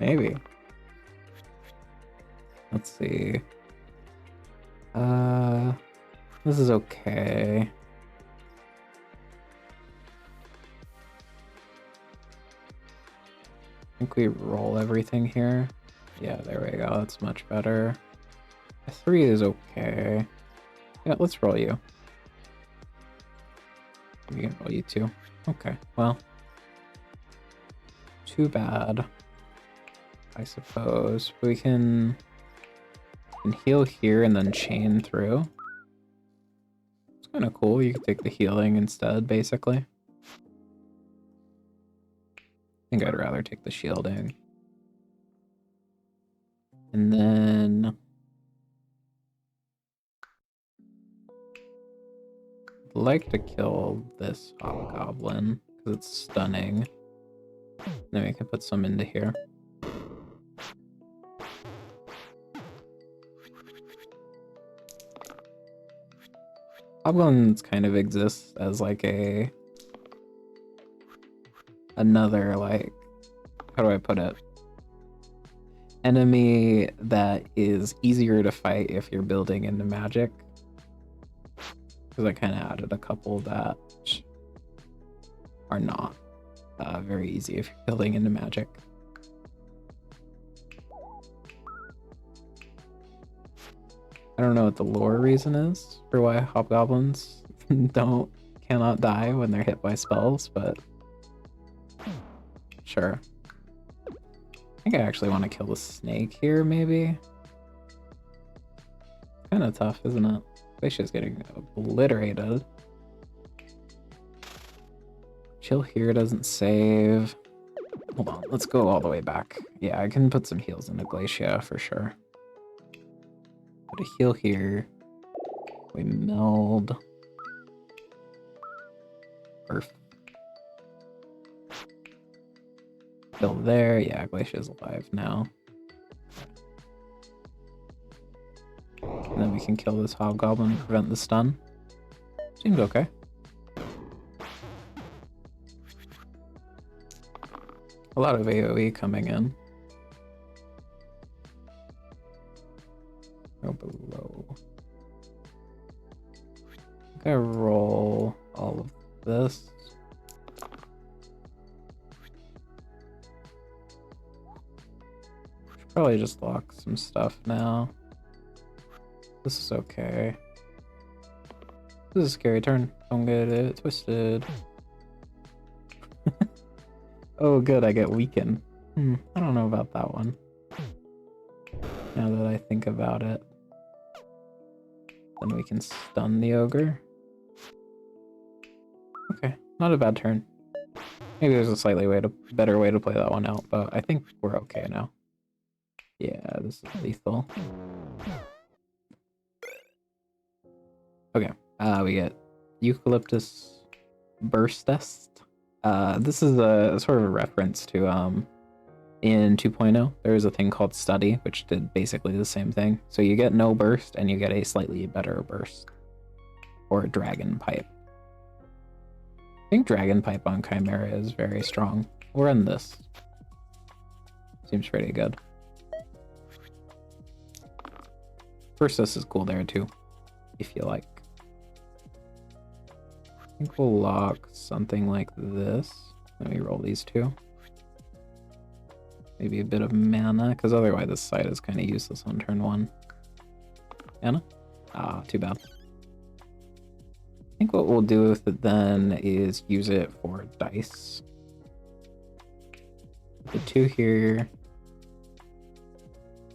Maybe. Let's see. This is okay. I think we roll everything here. Yeah, there we go. That's much better. A 3 is okay. Yeah, let's roll you. We can roll you too. Okay, well. Too bad. I suppose. We can heal here and then chain through. It's kind of cool. You can take the healing instead, basically. I think I'd rather take the shielding. And then I'd like to kill this hobgoblin because it's stunning. Then we can put some into here. Hobgoblins kind of exists as like another, like, how do I put it? Enemy that is easier to fight if you're building into magic. Because I kind of added a couple that are not very easy if you're building into magic. I don't know what the lore reason is for why hobgoblins cannot die when they're hit by spells, but sure. I think I actually want to kill the snake here, maybe. Kind of tough, isn't it? Glacia's getting obliterated. Chill here doesn't save. Hold on, let's go all the way back. Yeah, I can put some heals into Glacia for sure. Put a heal here. We meld. Perfect. Still there. Yeah, Glacia's alive now. And then we can kill this hobgoblin and prevent the stun. Seems okay. A lot of AoE coming in. Go below. I'm gonna roll all of this. Should probably just lock some stuff now. This is okay. This is a scary turn. Don't get it twisted. Oh good, I get weakened. I don't know about that one. Now that I think about it. Then we can stun the ogre. Okay, not a bad turn. Maybe there's a slightly better way to play that one out, but I think we're okay now. Yeah, this is lethal. Okay, we get Eucalyptus Burstus. This is a sort of a reference to In 2.0, there is a thing called Study, which did basically the same thing. So you get no burst, and you get a slightly better burst. Or Dragon Pipe. I think Dragon Pipe on Chimera is very strong. We'll run this. Seems pretty good. First, this is cool there too, if you like. I think we'll lock something like this. Let me roll these two. Maybe a bit of mana, because otherwise this side is kind of useless on turn 1. Mana? Ah, too bad. I think what we'll do with it then is use it for dice. The 2 here.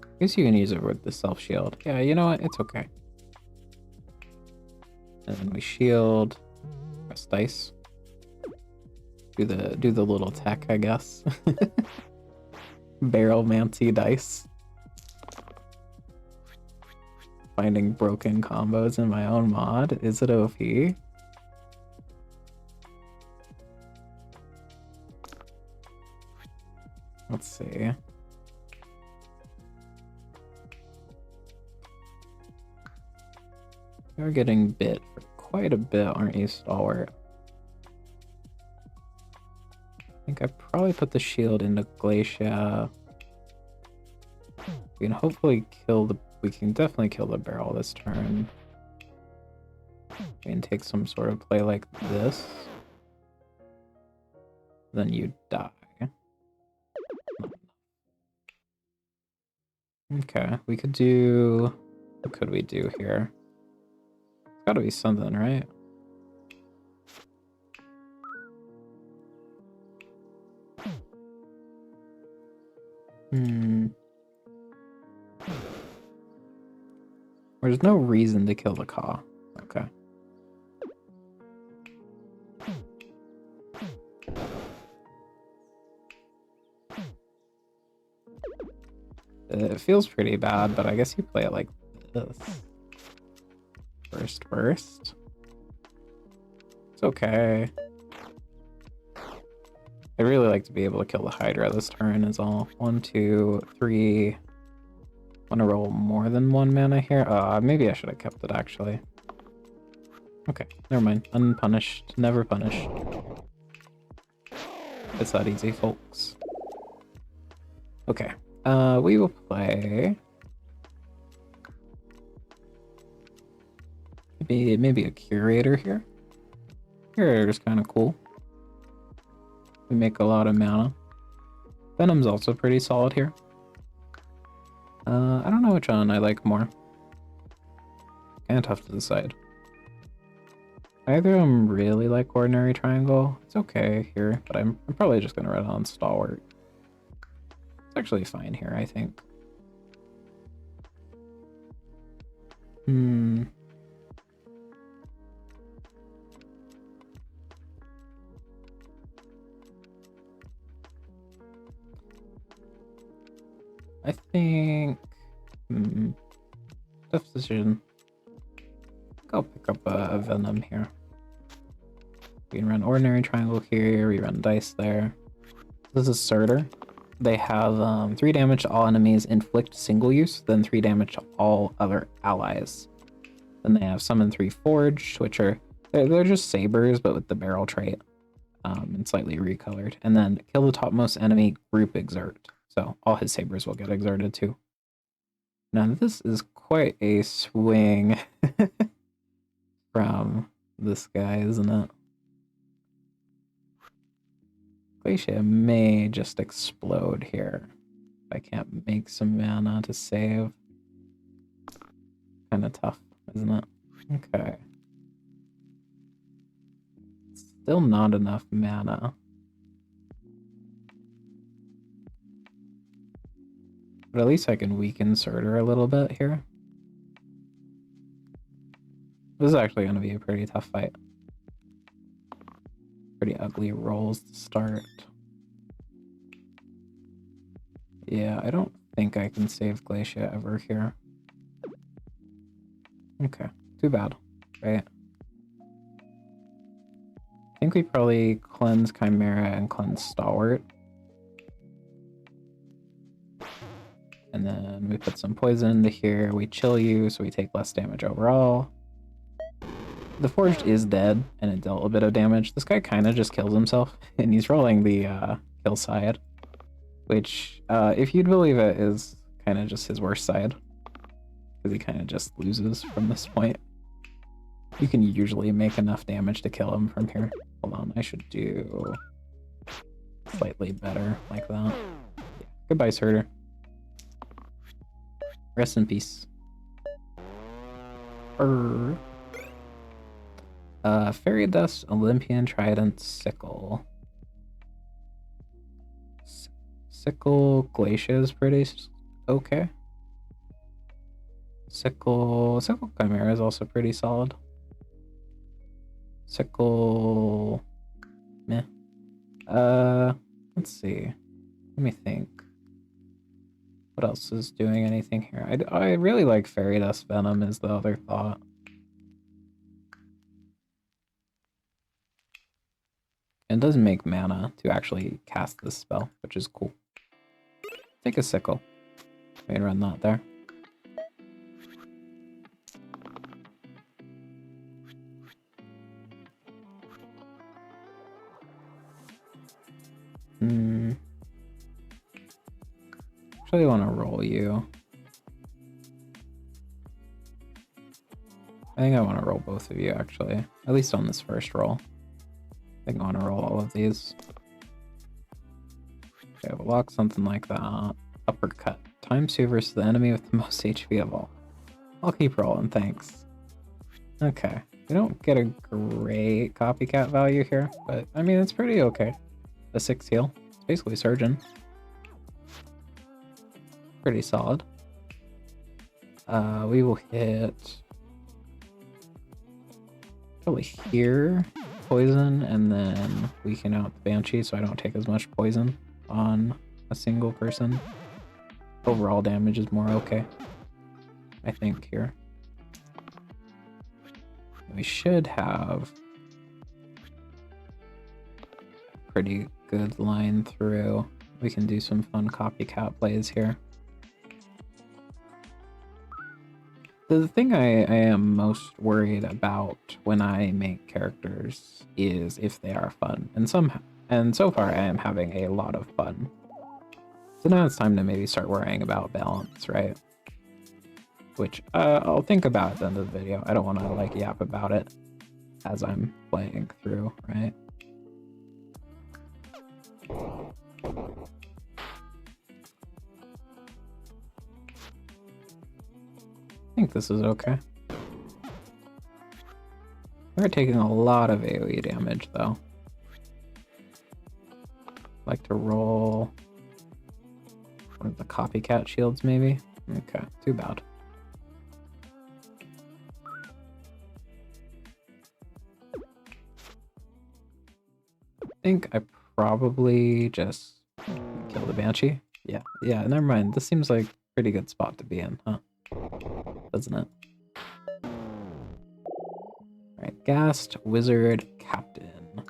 I guess you can use it with the self shield. Yeah, you know what? It's okay. And then we shield. Press dice. Do the little tech, I guess. Barrelmancy dice. Finding broken combos in my own mod. Is it OP? Let's see. You're getting bit for quite a bit, aren't you, Stalwart? I think I probably put the shield into Glacia. We can hopefully kill the... We can definitely kill the barrel this turn. We can take some sort of play like this. Then you die. Okay, we could do... What could we do here? It's gotta be something, right? There's no reason to kill the Caw. Okay. It feels pretty bad, but I guess you play it like this. First. It's okay. I'd really like to be able to kill the Hydra this turn is all. 1, 2, 3. Want to roll more than 1 mana here? Maybe I should have kept it actually. Okay, never mind. Unpunished, never punished. It's that easy, folks. Okay, we will play... Maybe a Curator here. Curator's kind of cool. We make a lot of mana. Venom's also pretty solid here. I don't know which one I like more. Kind of tough to decide. Either of them really like Ordinary Triangle. It's okay here, but I'm probably just gonna run on Stalwart. It's actually fine here, I think. I think... tough decision. I'll pick up a Venom here. We can run Ordinary Triangle here, we run Dice there. This is Surtur. They have 3 damage to all enemies, inflict single use, then 3 damage to all other allies. Then they have Summon 3 Forged, which are... They're just sabers, but with the barrel trait. And slightly recolored. And then kill the topmost enemy, group exert. So all his sabers will get exerted too. Now this is quite a swing from this guy, isn't it? Glacia may just explode here. I can't make some mana to save. Kind of tough, isn't it? Okay. Still not enough mana. But at least I can weaken Surtur a little bit here. This is actually going to be a pretty tough fight. Pretty ugly rolls to start. Yeah, I don't think I can save Glacia ever here. Okay, too bad, right? I think we probably cleanse Chimera and cleanse Stalwart. And then we put some poison into here. We chill you, so we take less damage overall. The Forged is dead, and it dealt a bit of damage. This guy kind of just kills himself, and he's rolling the kill side, which, if you'd believe it, is kind of just his worst side, because he kind of just loses from this point. You can usually make enough damage to kill him from here. Hold on, I should do slightly better like that. Yeah. Goodbye, Surtur. Rest in peace. Fairy Dust, Olympian Trident, Sickle. Sickle Glacia is pretty okay. Sickle Chimera is also pretty solid. Sickle, meh. Let's see. Let me think. What else is doing anything here? I really like Fairy Dust Venom is the other thought. It doesn't make mana to actually cast this spell, which is cool. Take a Sickle. Maybe run that there. Actually want to roll you. I think I want to roll both of you, actually. At least on this first roll. I think I want to roll all of these. Okay, we'll lock something like that. Uppercut. Times 2 versus the enemy with the most HP of all. I'll keep rolling, thanks. Okay. We don't get a great copycat value here, but I mean, it's pretty okay. A 6 heal. It's basically Surgeon. Pretty solid. We will hit probably here, poison, and then weaken out the Banshee so I don't take as much poison on a single person. Overall damage is more okay, I think, here. We should have a pretty good line through. We can do some fun copycat plays here. The thing I am most worried about when I make characters is if they are fun, and so far I am having a lot of fun. So now it's time to maybe start worrying about balance, right? Which I'll think about at the end of the video. I don't want to like yap about it as I'm playing through, right? I think this is okay. We're taking a lot of AoE damage, though. Like to roll one of the copycat shields, maybe? Okay, too bad. I think I probably just kill the Banshee. Yeah, never mind. This seems like a pretty good spot to be in, huh? Doesn't it? Alright, Ghast, Wizard, Captain.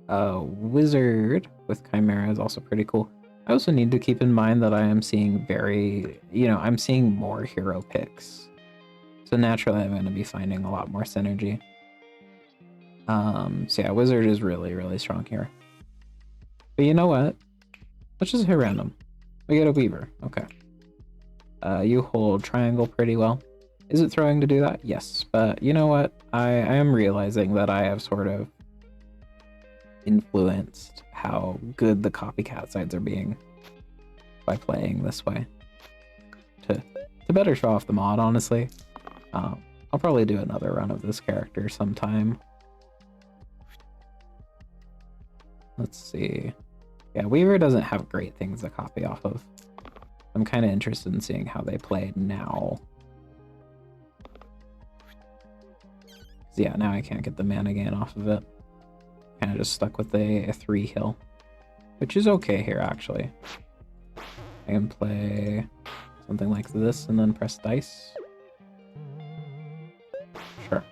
Wizard with Chimera is also pretty cool. I also need to keep in mind that I am seeing I'm seeing more hero picks. So naturally I'm going to be finding a lot more synergy. So yeah, Wizard is really, really strong here. But you know what? Let's just hit random. We get a Weaver. Okay. You hold triangle pretty well. Is it throwing to do that? Yes, but you know what? I am realizing that I have sort of influenced how good the copycat sides are being by playing this way. To better show off the mod, honestly. I'll probably do another run of this character sometime. Let's see. Yeah, Weaver doesn't have great things to copy off of. I'm kind of interested in seeing how they play now. Yeah, now I can't get the mana gain off of it. Kind of just stuck with a 3 heal, which is okay here, actually. I can play something like this and then press dice. Sure.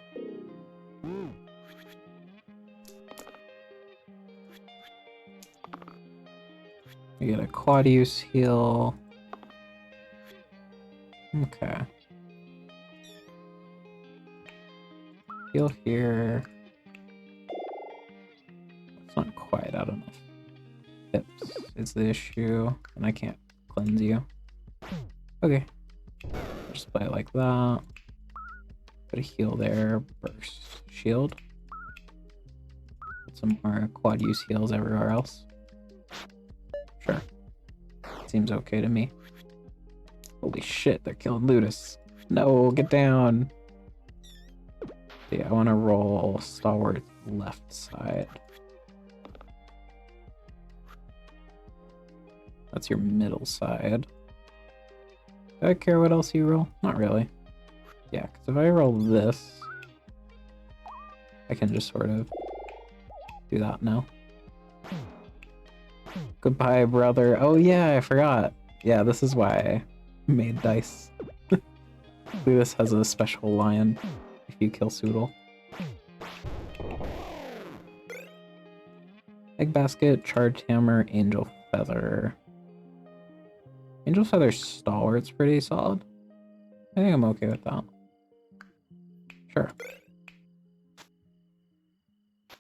We get a quad use heal. Okay. Heal here. It's not quite out enough. Pips is the issue, and I can't cleanse you. Okay. Just play it like that. Put a heal there. Burst. Shield. Put some more quad use heals everywhere else. Sure. Seems okay to me. Holy shit, they're killing Ludus. No, get down. Yeah, I want to roll stalwart left side. That's your middle side. Do I care what else you roll? Not really. Yeah, because if I roll this, I can just sort of do that now. Goodbye, brother. Oh yeah, I forgot. Yeah, this is why I made dice. Ludus has a special lion if you kill Soodle. Egg basket, charged hammer, angel feather. Angel feather stalwart's pretty solid. I think I'm okay with that. Sure.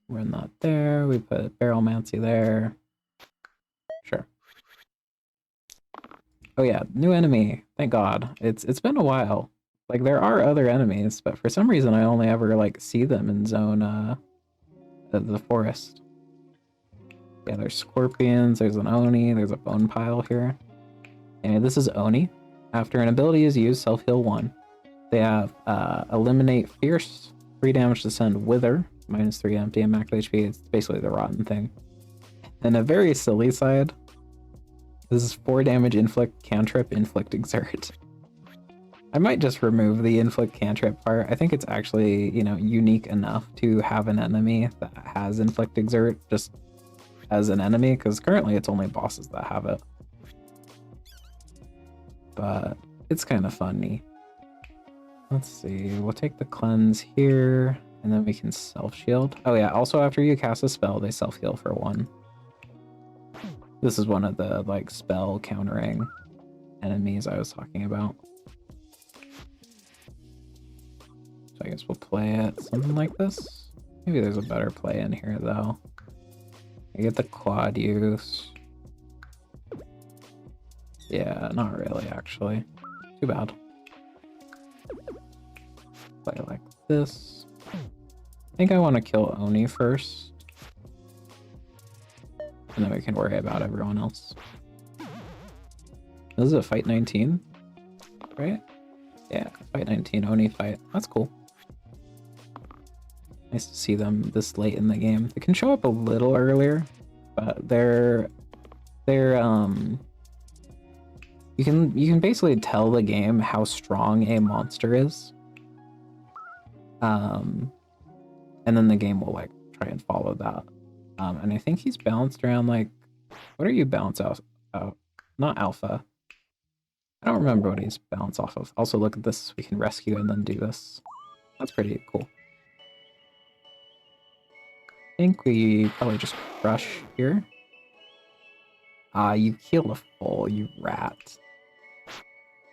Run that there. We put Barrelmancy there. Sure. Oh yeah, new enemy. Thank God. It's been a while. Like there are other enemies, but for some reason I only ever like see them in zone the forest. Yeah, there's scorpions, there's an Oni, there's a bone pile here. And this is Oni. After an ability is used, self-heal 1. They have eliminate fierce, 3 damage to send wither, -3 empty and max HP. It's basically the rotten thing. And a very silly side. This is 4 damage inflict, cantrip, inflict, exert. I might just remove the inflict cantrip part. I think it's actually, you know, unique enough to have an enemy that has inflict exert just as an enemy, because currently it's only bosses that have it. But it's kind of funny. Let's see, we'll take the cleanse here, and then we can self-shield. Oh yeah, also after you cast a spell, they self-heal for 1. This is one of the, like, spell countering enemies I was talking about. So I guess we'll play it something like this. Maybe there's a better play in here, though. I get the quad use. Yeah, not really, actually. Too bad. Play like this. I think I want to kill Oni first. And then we can worry about everyone else. This is a fight 19, right? Yeah, fight 19, Oni fight. That's cool. Nice to see them this late in the game. They can show up a little earlier, but they're you can basically tell the game how strong a monster is. And then the game will like try and follow that. And I think he's balanced around like, what are you balanced out? Not alpha. I don't remember what he's balanced off of. Also, look at this. We can rescue and then do this. That's pretty cool. I think we probably just crush here. You killed a foal, you rat.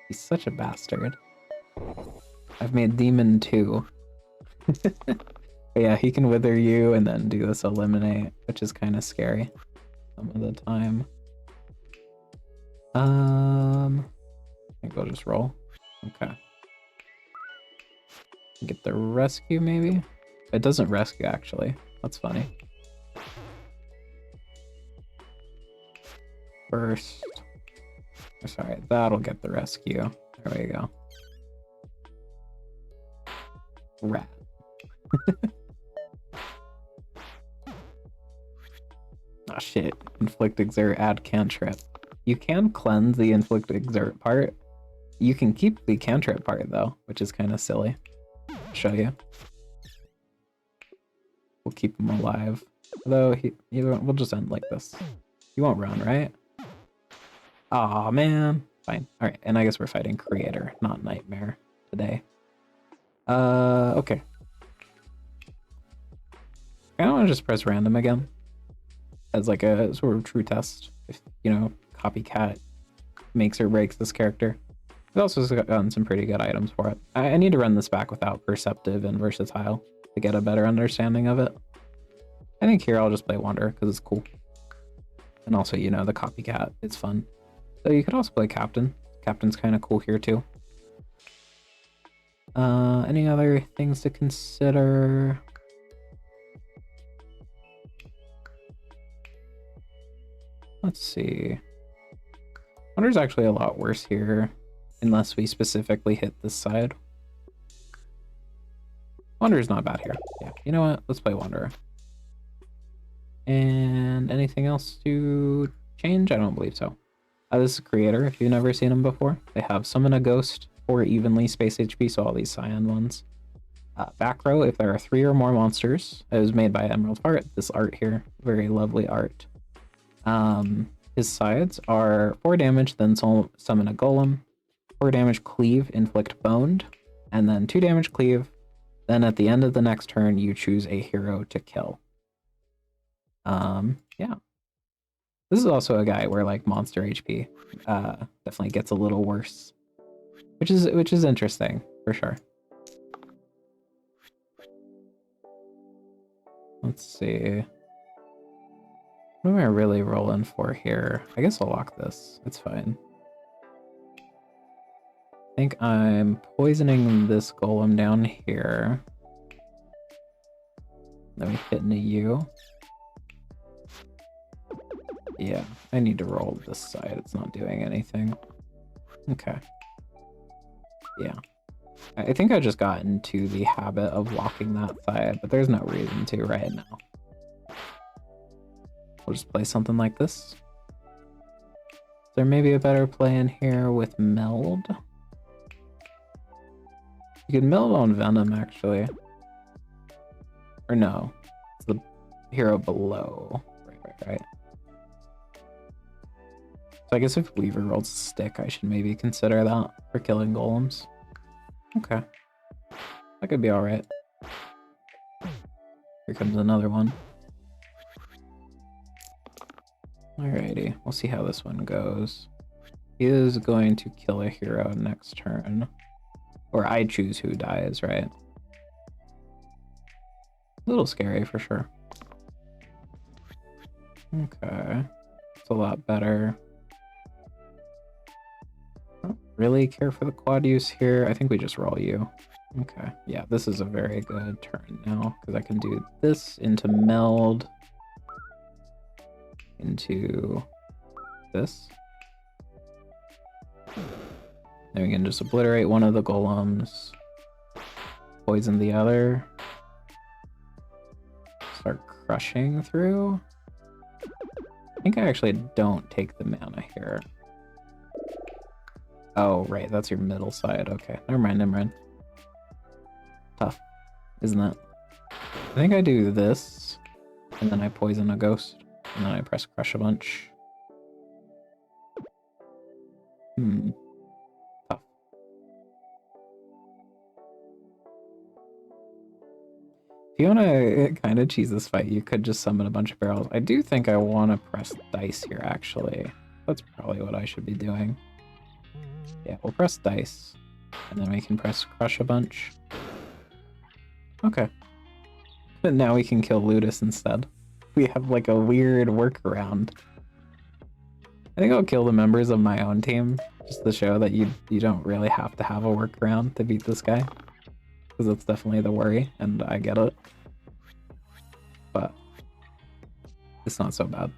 He's such a bastard. I've made demon too. But yeah, he can wither you and then do this eliminate, which is kind of scary some of the time. I think we'll just roll. Okay. Get the rescue maybe? It doesn't rescue actually. That's funny. First. Sorry, that'll get the rescue. There we go. Rat. Oh shit. Inflict exert, add cantrip. You can cleanse the inflict exert part. You can keep the cantrip part though, which is kind of silly. I'll show you. We'll keep him alive. Although we'll just end like this. You won't run, right? Aw, man. Fine. Alright, and I guess we're fighting Creator, not Nightmare today. Okay. I don't want to just press random again. As like a sort of true test. If, you know, Copycat makes or breaks this character. I've also gotten some pretty good items for it. I need to run this back without Perceptive and Versatile to get a better understanding of it. I think here I'll just play Wanderer because it's cool. And also, you know, the Copycat is fun. So you could also play Captain. Captain's kind of cool here too. Any other things to consider? Let's see. Wanderer's actually a lot worse here, unless we specifically hit this side. Wanderer's not bad here. Yeah, you know what? Let's play Wanderer. And anything else to change? I don't believe so. This is Creator, if you've never seen them before. They have Summon a Ghost for evenly space HP, so all these Cyan ones. Back row, if there are 3 or more monsters. It was made by Emerald Art, this art here. Very lovely art. His sides are 4 damage, then summon a golem. 4 damage cleave, inflict boned. And then 2 damage cleave. Then at the end of the next turn, you choose a hero to kill. Yeah. This is also a guy where like monster HP definitely gets a little worse. Which is interesting, for sure. Let's see. What am I really rolling for here? I guess I'll lock this. It's fine. I think I'm poisoning this golem down here. Then we hit into you. Yeah, I need to roll this side. It's not doing anything. Okay. Yeah. I think I just got into the habit of locking that side, but there's no reason to right now. We'll just play something like this. Is there maybe a better play in here with Meld? You could Meld on Venom, actually. Or no. It's the hero below. Right. So I guess if Weaver rolls a stick, I should maybe consider that for killing golems. Okay. That could be alright. Here comes another one. Alrighty, we'll see how this one goes. He is going to kill a hero next turn. Or I choose who dies, right? A little scary for sure. Okay. It's a lot better. I don't really care for the quad use here. I think we just roll you. Okay. Yeah, this is a very good turn now, because I can do this into Meld. Into this. Then we can just obliterate one of the golems. Poison the other. Start crushing through. I think I actually don't take the mana here. Oh, right, that's your middle side. Okay, never mind. Tough, isn't it? I think I do this, and then I poison a ghost, and then I press crush a bunch. Tough. If you want to kind of cheese this fight, you could just summon a bunch of barrels. I do think I want to press dice here, actually. That's probably what I should be doing. Yeah, we'll press dice, and then we can press crush a bunch. Okay. But now we can kill Ludus instead. We have like a weird workaround. I think I'll kill the members of my own team, just to show that you don't really have to have a workaround to beat this guy. Because that's definitely the worry, and I get it. But it's not so bad.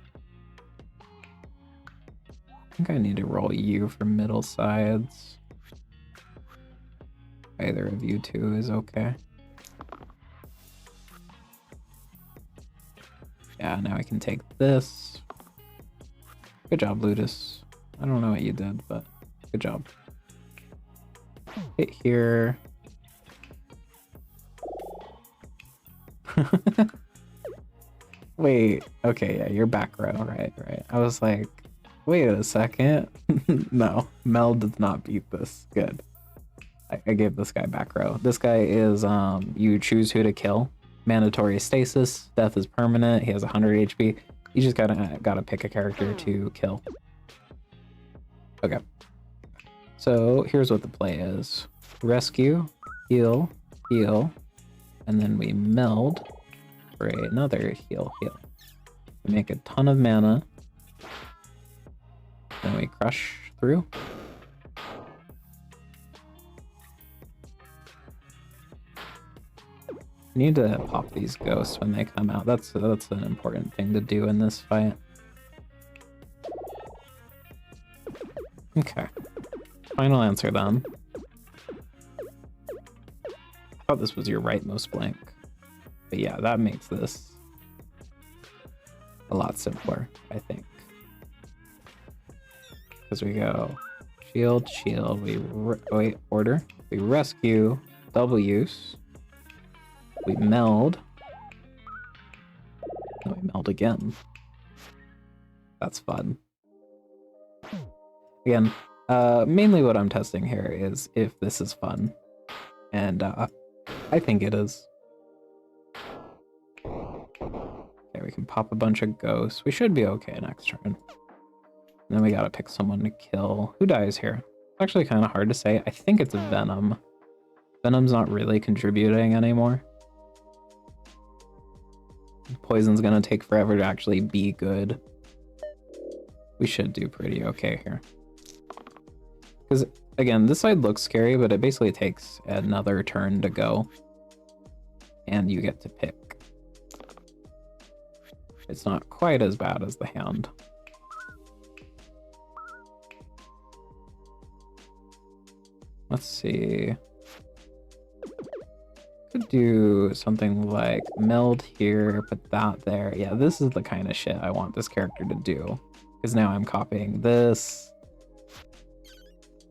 I think I need to roll you for middle sides. Either of you two is okay. Yeah, now I can take this. Good job, Ludus. I don't know what you did, but good job. Hit here. Wait, okay, yeah, you're back row, right. I was like, wait a second. No, Mel did not beat this. Good. I gave this guy back row. This guy is, you choose who to kill. Mandatory stasis. Death is permanent. He has 100 HP. You just gotta pick a character to kill. Okay. So here's what the play is. Rescue, heal, heal, and then we meld for another heal, heal. We make a ton of mana. Then we crush through. We need to pop these ghosts when they come out. That's an important thing to do in this fight. Okay. Final answer then. I thought this was your rightmost blank. But yeah, that makes this a lot simpler, I think. Because we go shield, shield, wait, order. We rescue, double use. We meld. Then we meld again. That's fun. Again, mainly what I'm testing here is if this is fun. And I think it is. Okay, we can pop a bunch of ghosts. We should be okay next turn. And then we gotta pick someone to kill. Who dies here? It's actually kind of hard to say. I think it's Venom. Venom's not really contributing anymore. Poison's gonna take forever to actually be good. We should do pretty okay here. Because, again, this side looks scary, but it basically takes another turn to go. And you get to pick. It's not quite as bad as the hand. Let's see. Could do something like meld here, put that there. Yeah, this is the kind of shit I want this character to do. Because now I'm copying this.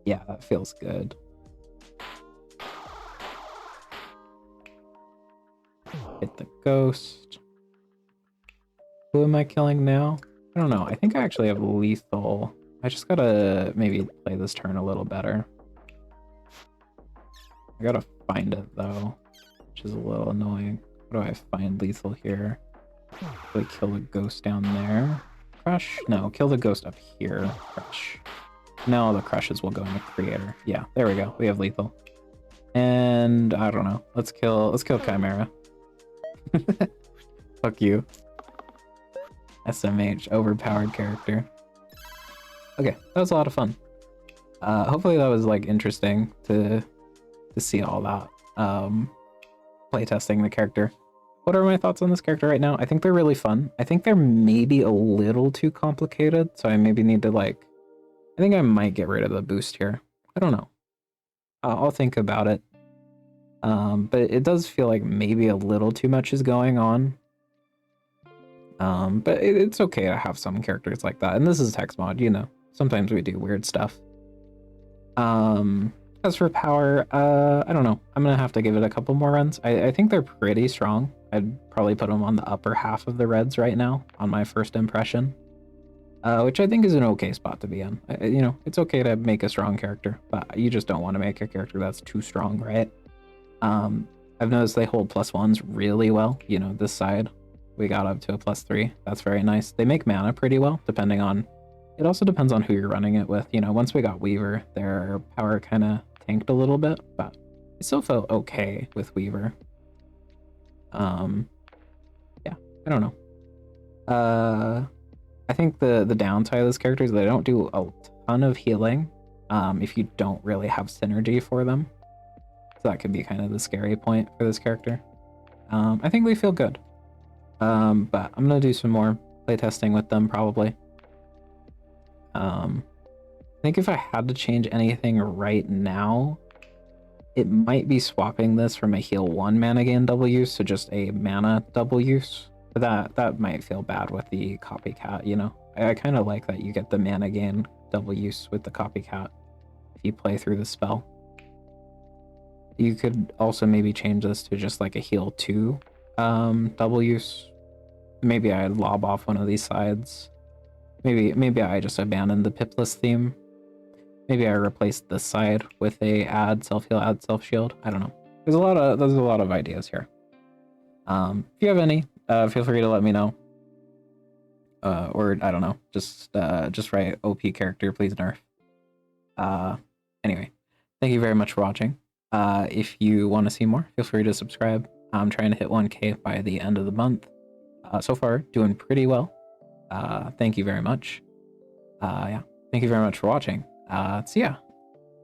Yeah, that feels good. Hit the ghost. Who am I killing now? I don't know. I think I actually have lethal. I just gotta maybe play this turn a little better. I gotta find it though, which is a little annoying. How do I find lethal here? Do I kill the ghost down there? Crush? No, kill the ghost up here. Crush. Now all the crushes will go into creator. Yeah, there we go. We have lethal. And I don't know. Let's kill Chimera. Fuck you. SMH, overpowered character. Okay, that was a lot of fun. Hopefully that was like interesting to see all that. Playtesting the character. What are my thoughts on this character right now? I think they're really fun. I think they're maybe a little too complicated, so I maybe need to like... I think I might get rid of the boost here. I don't know. I'll think about it. But it does feel like maybe a little too much is going on. But it's okay to have some characters like that. And this is text mod, you know. Sometimes we do weird stuff. As for power, I don't know. I'm gonna have to give it a couple more runs. I think they're pretty strong. I'd probably put them on the upper half of the reds right now on my first impression. Which I think is an okay spot to be in. You know, it's okay to make a strong character, but you just don't want to make a character that's too strong, right? I've noticed they hold +1s really well. You know, this side, we got up to a +3. That's very nice. They make mana pretty well, depending on... It also depends on who you're running it with. You know, once we got Weaver, their power kind of tanked a little bit, but it still felt okay with Weaver. Yeah, I don't know. I think the downside of this character is they don't do a ton of healing if you don't really have synergy for them. So that could be kind of the scary point for this character. I think they feel good. But I'm going to do some more playtesting with them probably. I think if I had to change anything right now, it might be swapping this from a heal 1 mana gain double use to just a mana double use. But that might feel bad with the copycat, you know? I kind of like that you get the mana gain double use with the copycat if you play through the spell. You could also maybe change this to just like a heal 2 double use. Maybe I lob off one of these sides. Maybe I just abandoned the pipless theme. Maybe I replaced this side with a add self-heal, add self-shield. I don't know. There's a lot of ideas here. If you have any, feel free to let me know. Or I don't know, just write OP character, please nerf. Anyway, thank you very much for watching. If you want to see more, feel free to subscribe. I'm trying to hit 1K by the end of the month. So far, doing pretty well. Thank you very much. Yeah, thank you very much for watching. See ya.